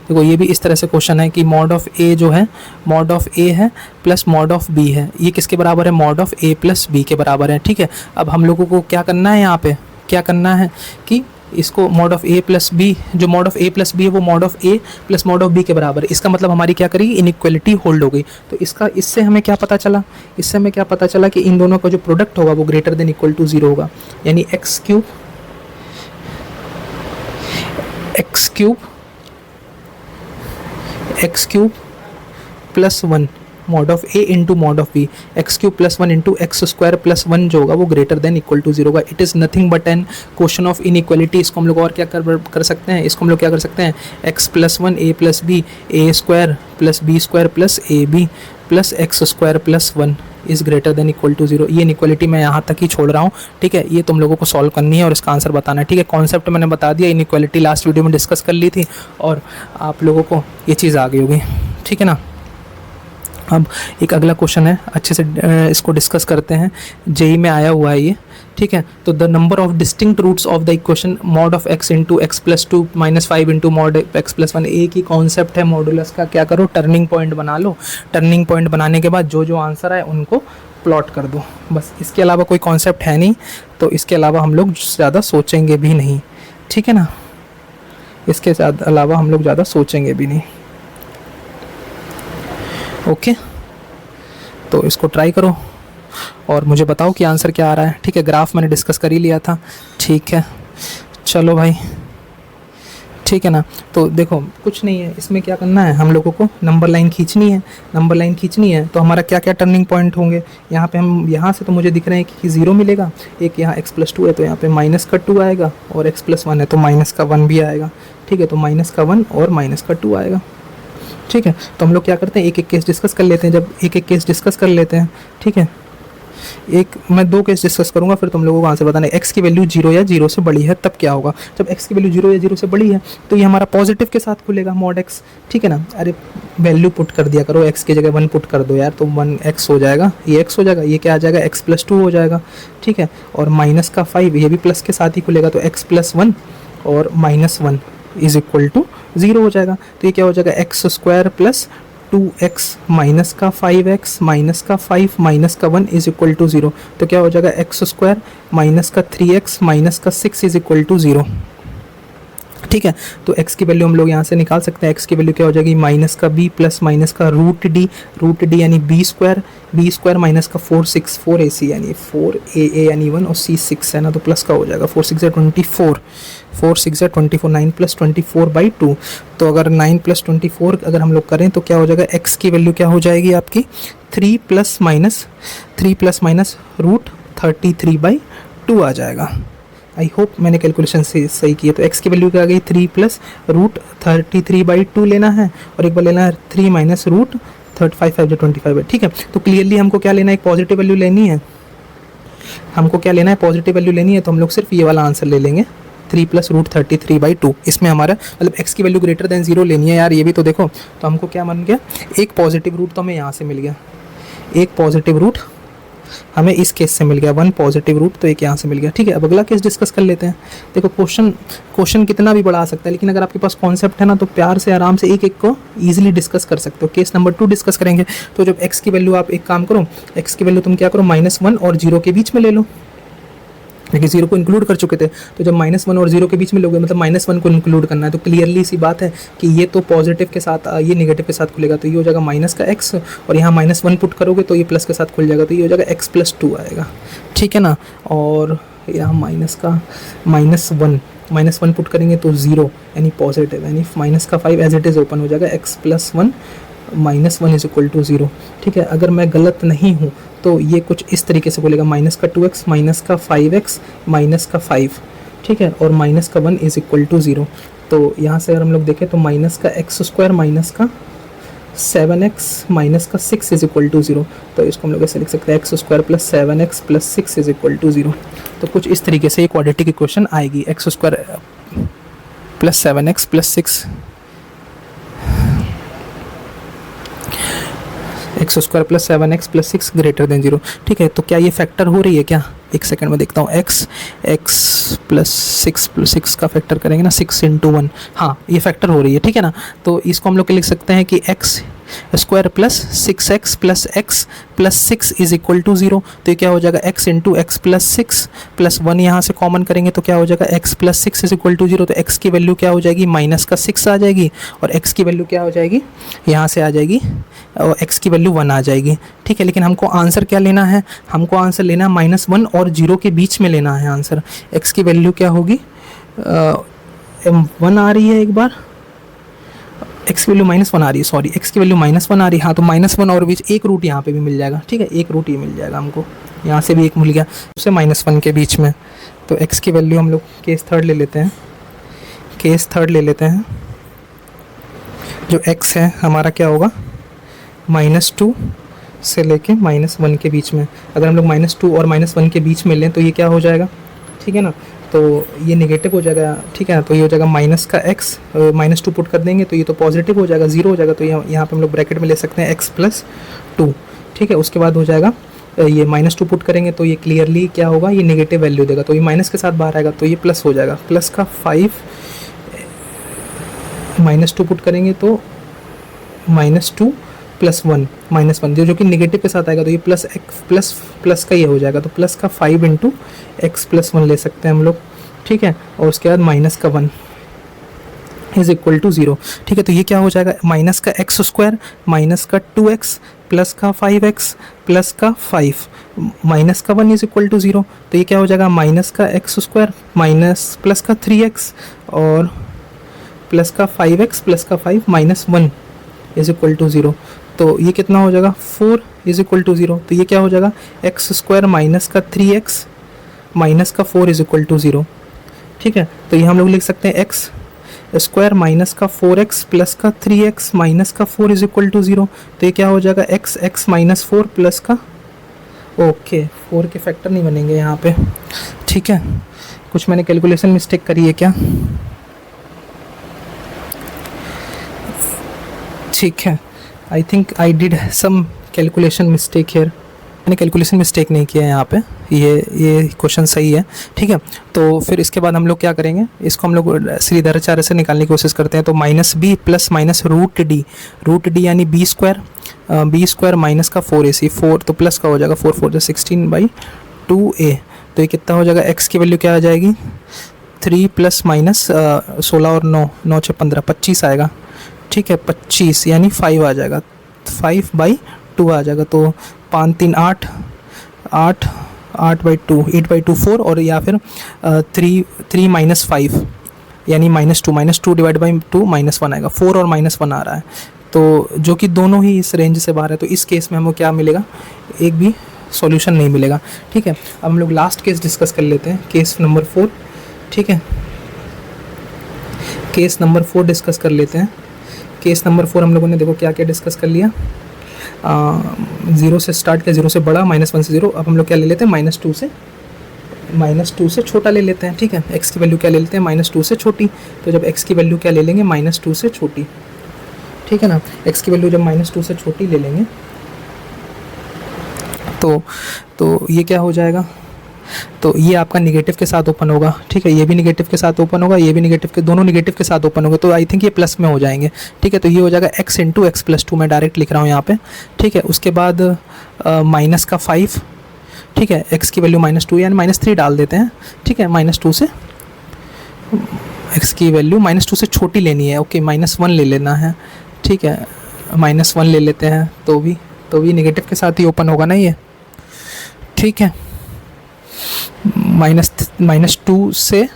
देखो ये भी इस तरह से क्वेश्चन है कि मॉड ऑफ ए जो है, मॉड ऑफ ए है प्लस मॉड ऑफ बी है, ये किसके बराबर है, mod of A plus B के बराबर है। ठीक है, अब हम लोगों को क्या करना है, यहाँ पे क्या करना है कि इसको mod of A plus b, जो mod of A plus b है वो mod of A plus mod of b के बराबर है। इसका मतलब हमारी क्या करेगी, इनइक्वालिटी होल्ड हो गई। तो इससे हमें क्या पता चला, इससे हमें क्या पता चला कि इन दोनों का जो प्रोडक्ट होगा वो ग्रेटर देन इक्वल टू 0 होगा। यानी x cube plus 1 mod of A into mod of B, x cube plus 1 into x square plus 1 जो होगा वो ग्रेटर देन इक्वल टू 0 होगा। It is nothing but an question of inequality. इसको हम लोग और क्या कर सकते हैं, इसको हम लोग क्या कर सकते हैं, x plus 1 A plus B A square plus B square plus A B plus x square plus 1 is greater than equal to 0। ये इनइक्वालिटी मैं यहाँ तक ही छोड़ रहा हूँ, ठीक है। ये तुम लोगों को सॉल्व करनी है और इसका आंसर बताना है, ठीक है। कॉन्सेप्ट मैंने बता दिया, इनइक्वालिटी लास्ट वीडियो में डिस्कस कर ली थी और आप लोगों को ये चीज़ आ गई होगी, ठीक है ना। अब एक अगला क्वेश्चन है, अच्छे से इसको डिस्कस करते हैं। जेई में आया हुआ है ये, ठीक है। तो the number of distinct roots of the equation mod of x into x plus 2 minus 5 into mod x plus 1, एक ही कॉन्सेप्ट है मॉडुलस का। क्या करो, टर्निंग पॉइंट बना लो। टर्निंग पॉइंट बनाने के बाद जो जो आंसर है उनको प्लॉट कर दो, बस। इसके अलावा कोई कॉन्सेप्ट है नहीं, तो इसके अलावा हम लोग ज़्यादा सोचेंगे भी नहीं, ठीक है ना। इसके अलावा हम लोग ज़्यादा सोचेंगे भी नहीं, ओके। तो इसको ट्राई करो और मुझे बताओ कि आंसर क्या आ रहा है, ठीक है। ग्राफ मैंने डिस्कस कर ही लिया था, ठीक है। चलो भाई, ठीक है ना। तो देखो कुछ नहीं है इसमें, क्या करना है, हम लोगों को नंबर लाइन खींचनी है। नंबर लाइन खींचनी है तो हमारा क्या क्या टर्निंग पॉइंट होंगे यहाँ पे। हम यहाँ से तो मुझे दिख रहे हैं कि 0 मिलेगा, एक यहाँ x प्लस 2 है तो यहाँ पे माइनस का 2 आएगा, और x प्लस 1 है तो माइनस का 1 भी आएगा, ठीक है। तो माइनस का 1 और माइनस का 2 आएगा, ठीक है। तो हम लोग क्या करते हैं, एक एक केस डिस्कस कर लेते हैं। जब एक एक केस डिस्कस कर लेते हैं, ठीक है, मैं 2 केस डिस्कस करूंगा, फिर तुम लोगों को आंसर बताना है। एक्स की वैल्यू 0 या 0 से बड़ी है तब क्या होगा। जब एक्स की वैल्यू 0 या 0 से बड़ी है तो ये हमारा पॉजिटिव के साथ खुलेगा मॉड एक्स, ठीक है ना। अरे वैल्यू पुट कर दिया करो, एक्स की जगह 1 पुट कर दो यार, तो 1x हो जाएगा, ये x हो जाएगा, ये क्या आ जाएगा, x प्लस 2 हो जाएगा, ठीक है। और माइनस का 5 ये भी प्लस के साथ ही खुलेगा, तो x प्लस 1 और माइनस 1 इज इक्वल टू 0 हो जाएगा। तो ये क्या हो जाएगा, x square plus 2x minus का 5x माइनस का 5 माइनस का 1 इज इक्वल टू 0। तो क्या हो जाएगा, एक्स स्क्वायर माइनस का 3x माइनस का 6 इज इक्वल टू 0, ठीक है। तो x की वैल्यू हम लोग यहाँ से निकाल सकते हैं। x की वैल्यू क्या हो जाएगी, माइनस का b प्लस माइनस का रूट डी यानी बी स्क्वायर माइनस का 4 ac यानी 4a यानी 1 और c 6 है ना, तो प्लस का हो जाएगा 4 6 है 24 9 प्लस 24/2। तो अगर 9 प्लस 24 अगर हम लोग करें तो क्या हो जाएगा, x की वैल्यू क्या हो जाएगी आपकी 3 प्लस माइनस रूट 33/2 आ जाएगा। आई होप मैंने कैलकुलेशन से सही की है। तो x की वैल्यू क्या आ गई, 3 प्लस रूट 33/2 लेना है, और एक बार लेना है 3 माइनस रूट 35 5 25 है, ठीक है। तो क्लियरली हमको क्या लेना है, एक पॉजिटिव वैल्यू लेनी है। हमको क्या लेना है, पॉजिटिव वैल्यू लेनी है, तो हम लोग सिर्फ ये वाला आंसर ले लेंगे, 3 प्लस रूट 33/2। इसमें हमारा मतलब x की वैल्यू ग्रेटर देन 0 लेनी है यार, ये भी तो देखो। तो हमको क्या बन गया, एक पॉजिटिव रूट तो हमें यहाँ से मिल गया, एक पॉजिटिव रूट हमें इस केस से मिल गया, 1 पॉजिटिव रूट, तो एक यहाँ से मिल गया, ठीक है। अब अगला केस डिस्कस कर लेते हैं। देखो क्वेश्चन कितना भी बड़ा आ सकता है, लेकिन अगर आपके पास कॉन्सेप्ट है ना तो प्यार से आराम से एक एक को ईजिली डिस्कस कर सकते हो। केस नंबर 2 डिस्कस करेंगे। तो जब x की वैल्यू, आप एक काम करो, x की वैल्यू तुम क्या करो, -1 और 0 के बीच में ले लो, लेकिन 0 को इंक्लूड कर चुके थे। तो जब -1 और 0 के बीच में लोगे, मतलब -1 को इंक्लूड करना है, तो क्लियरली सी बात है कि ये तो पॉजिटिव के साथ, ये नेगेटिव के साथ खुलेगा, तो ये हो जाएगा माइनस का x, और यहाँ -1 पुट करोगे तो ये प्लस के साथ खुल जाएगा, तो ये हो जाएगा x प्लस 2 आएगा, ठीक है ना। और यहाँ -1 पुट करेंगे तो 0 यानी पॉजिटिव, यानी माइनस का 5 एज इट इज़ ओपन हो जाएगा, x plus 1 -1 is equal to 0, ठीक है। अगर मैं गलत नहीं हूँ तो ये कुछ इस तरीके से बोलेगा, माइनस का 2x माइनस का 5x माइनस का 5, ठीक है, और माइनस का 1 इज इक्वल टू 0। तो यहाँ से अगर हम लोग देखें तो माइनस का x स्क्वायर माइनस का 7x माइनस का 6 इज इक्वल टू 0। तो इसको हम लोग ऐसे लिख सकते हैं, x square plus 7x plus 6 is equal to 0। तो कुछ इस तरीके से ये क्वाड्रेटिक इक्वेशन आएगी, x square plus 7x plus 6 x square plus 7x plus 6 greater than 0, ठीक है। तो क्या ये फैक्टर हो रही है क्या, एक सेकंड में देखता हूँ। x प्लस 6 का फैक्टर करेंगे ना, 6 × 1, हाँ ये फैक्टर हो रही है, ठीक है ना। तो इसको हम लोग लिख सकते हैं कि x square plus 6x plus x plus 6 is equal to 0। तो ये क्या हो जाएगा x into x plus 6 plus 1 यहाँ से कॉमन करेंगे तो क्या हो जाएगा x plus 6 is equal to 0। तो x की वैल्यू क्या हो जाएगी, माइनस का 6 आ जाएगी और x की वैल्यू क्या हो जाएगी, यहाँ से आ जाएगी और x की वैल्यू 1 आ जाएगी। ठीक है, लेकिन हमको आंसर क्या लेना है, हमको आंसर लेना है -1 और 0 के बीच में लेना है आंसर। x की वैल्यू क्या होगी, 1 आ रही है, एक बार x की वैल्यू -1 आ रही है, सॉरी x की वैल्यू -1 आ रही है। हाँ, तो -1 और बीच एक रूट यहाँ पे भी मिल जाएगा। ठीक है, एक रूट ये मिल जाएगा हमको, यहाँ से भी एक मिल गया, उससे -1 के बीच में। तो x की वैल्यू हम लोग केस थर्ड ले लेते हैं, केस थर्ड ले लेते हैं। जो x है हमारा क्या होगा, -2 से लेके -1 के बीच में। अगर हम लोग -2 और -1 के बीच में लें तो ये क्या हो जाएगा, ठीक है ना, तो ये नेगेटिव हो जाएगा। ठीक है, तो ये हो जाएगा माइनस का x, -2 पुट कर देंगे तो ये तो पॉजिटिव हो जाएगा, 0 हो जाएगा। तो यहाँ पे हम लोग ब्रैकेट में ले सकते हैं x प्लस 2। ठीक है, उसके बाद हो जाएगा ये -2 पुट करेंगे तो ये क्लियरली क्या होगा, ये नेगेटिव वैल्यू देगा, तो ये माइनस के साथ बाहर आएगा तो ये प्लस हो जाएगा। प्लस का 5 -2 पुट करेंगे तो -2 प्लस 1 -1 जो कि नेगेटिव के साथ आएगा तो ये प्लस x प्लस का ये हो जाएगा। तो प्लस का 5 इंटू एक्स प्लस 1 ले सकते हैं हम लोग। ठीक है, और उसके बाद माइनस का 1 इज इक्वल टू 0। ठीक है, तो ये क्या हो जाएगा, माइनस का x स्क्वायर माइनस का 2x प्लस का 5x प्लस का 5 माइनस का 1 इज इक्वल टू 0। तो ये क्या हो जाएगा, माइनस का x स्क्वायर माइनस प्लस का 3x और प्लस का 5x प्लस का 5 माइनस 1 इज इक्वल टू 0। तो ये कितना हो जाएगा, 4 इज इक्वल टू 0। तो ये क्या हो जाएगा, एक्स स्क्वायर माइनस का 3x माइनस का 4 इज इक्वल टू 0। ठीक है, तो ये हम लोग लिख सकते हैं एक्स स्क्वायर माइनस का 4x प्लस का 3x माइनस का 4 इज इक्वल टू 0। तो ये क्या हो जाएगा, x माइनस 4 प्लस का, ओके 4 के फैक्टर नहीं बनेंगे यहाँ पे। ठीक है, कुछ मैंने कैलकुलेशन मिस्टेक करी है क्या, ठीक है, I think I did some calculation mistake here. मैंने कैलकुलेशन मिस्टेक नहीं किया है यहाँ पे, ये क्वेश्चन सही है। ठीक है, तो फिर इसके बाद हम लोग क्या करेंगे, इसको हम लोग सीधाचार्य से निकालने की कोशिश करते हैं। तो -b plus minus root D यानी बी स्क्वायर माइनस का 4ac, 4 तो प्लस का हो जाएगा, 4 4 16/2a। तो ये कितना हो जाएगा, x की वैल्यू क्या आ जाएगी, 3 प्लस माइनस 16 और 9 6 15 25 आएगा। ठीक है, 25 यानी 5 आ जाएगा, 5/2 आ जाएगा। तो 5 3 8 8/2 8/2 4 और या फिर 3 माइनस 5 यानी -2 डिवाइड बाई 2 -1 आएगा। 4 और -1 आ रहा है, तो जो कि दोनों ही इस रेंज से बाहर है। तो इस केस में हमको क्या मिलेगा, एक भी सॉल्यूशन नहीं मिलेगा। ठीक है, अब हम लोग लास्ट केस डिस्कस कर लेते हैं, केस नंबर 4। ठीक है, केस नंबर 4 डिस्कस कर लेते हैं। केस नंबर 4 हम लोगों ने देखो क्या क्या डिस्कस कर लिया, 0 से स्टार्ट किया, 0 से बड़ा, -1 से 0। अब हम लोग क्या ले लेते हैं, -2 से छोटा ले लेते हैं। ठीक है, x की वैल्यू क्या ले लेते हैं, -2 से छोटी। तो जब x की वैल्यू क्या ले लेंगे, -2 से छोटी। ठीक है ना, x की वैल्यू जब -2 से छोटी ले लेंगे तो ये क्या हो जाएगा, तो ये आपका निगेटिव के साथ ओपन होगा। ठीक है, ये भी निगेटिव के साथ ओपन होगा, ये भी निगेटिव के, दोनों निगेटिव के साथ ओपन होगा। तो आई थिंक ये प्लस में हो जाएंगे। ठीक है, तो ये हो जाएगा x इंटू एक्स प्लस 2, मैं डायरेक्ट लिख रहा हूँ यहाँ पे। ठीक है, उसके बाद माइनस का 5। ठीक है, x की वैल्यू -2 यानी -3 डाल देते हैं। ठीक है, -2 से x की वैल्यू -2 से छोटी लेनी है। ओके, -1 ले लेना है। ठीक है, -1 ले लेते हैं, तो भी निगेटिव के साथ ही ओपन होगा ना ये। ठीक है, -2 से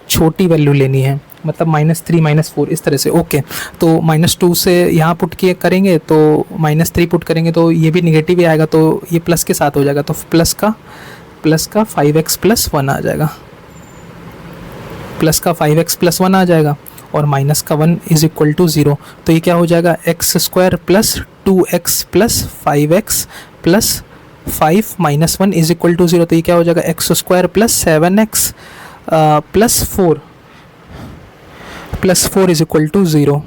छोटी वैल्यू लेनी है, मतलब -3 -4 इस तरह से। ओके, तो -2 से यहाँ पुट किए करेंगे तो -3 पुट करेंगे तो ये भी निगेटिव ही आएगा, तो ये प्लस के साथ हो जाएगा। तो प्लस का 5x प्लस 1 आ जाएगा, प्लस का 5x प्लस 1 आ जाएगा और माइनस का 1 इज इक्वल टू 0। तो ये क्या हो जाएगा, x square plus 2x plus 5x plus 5 minus 1 is equal to 0। तो ये क्या हो जाएगा, x square plus 7x plus 4 is equal to 0।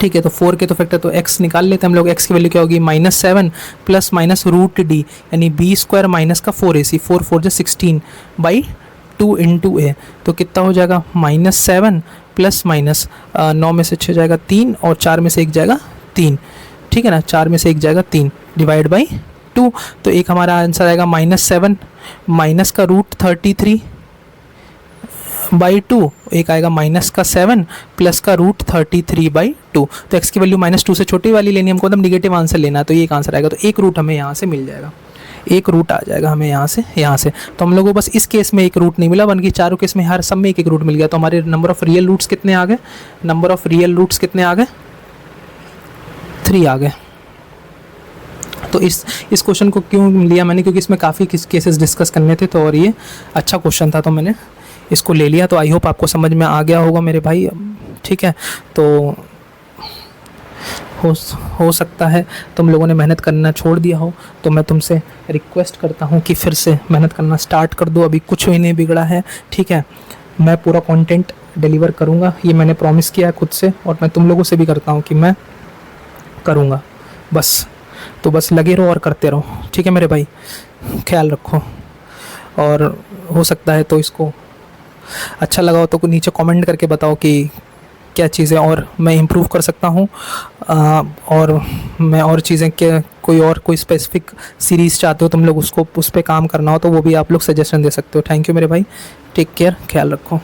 ठीक है, तो 4 के तो फैक्टर, तो x निकाल लेते हैं हम लोग। x की वैल्यू क्या होगी, -7 प्लस माइनस रूट डी यानी बी स्क्वायर माइनस का 4ac, 4 4 16/2 इंटू ए। तो कितना हो जाएगा, -7 प्लस माइनस 9 में से 6 जाएगा 3 और 4 में से 1 जाएगा 3, ठीक है ना, 4 में से 1 जाएगा 3 डिवाइड बाई 2। तो एक हमारा आंसर आएगा -7 माइनस का √33 बाई 2, एक आएगा -7 प्लस का √33 बाई 2। तो x की वैल्यू -2 से छोटी वाली लेनी हमको, मतलब निगेटिव आंसर लेना है, तो ये एक आंसर आएगा। तो एक रूट हमें यहाँ से मिल जाएगा, एक रूट आ जाएगा हमें यहाँ से। तो हम लोगों को बस इस केस में एक रूट नहीं मिला, बल्कि चारों केस में हर सब में एक एक रूट मिल गया। तो हमारे नंबर ऑफ रियल रूट्स कितने आ गए? नंबर ऑफ रियल रूट्स कितने आ गए? 3 आ गए। तो इस क्वेश्चन को क्यों लिया मैंने, क्योंकि इसमें काफ़ी केसेस डिस्कस करने थे, तो और ये अच्छा क्वेश्चन था तो मैंने इसको ले लिया। तो आई होप आपको समझ में आ गया होगा मेरे भाई, ठीक है। तो हो सकता है तुम लोगों ने मेहनत करना छोड़ दिया हो, तो मैं तुमसे रिक्वेस्ट करता हूँ कि फिर से मेहनत करना स्टार्ट कर दो। अभी कुछ भी नहीं बिगड़ा है, ठीक है। मैं पूरा कंटेंट डिलीवर करूँगा, ये मैंने प्रॉमिस किया है खुद से, और मैं तुम लोगों से भी करता हूँ कि मैं करूँगा। बस तो बस लगे रहो और करते रहो, ठीक है मेरे भाई, ख्याल रखो। और हो सकता है तो इसको अच्छा लगा हो तो नीचे कमेंट करके बताओ कि क्या चीज़ें और मैं इम्प्रूव कर सकता हूँ, और मैं और चीज़ें के कोई स्पेसिफिक सीरीज़ चाहते हो तुम लोग उसको, उस पर काम करना हो, तो वो भी आप लोग सजेशन दे सकते हो। थैंक यू मेरे भाई, टेक केयर, ख्याल रखो।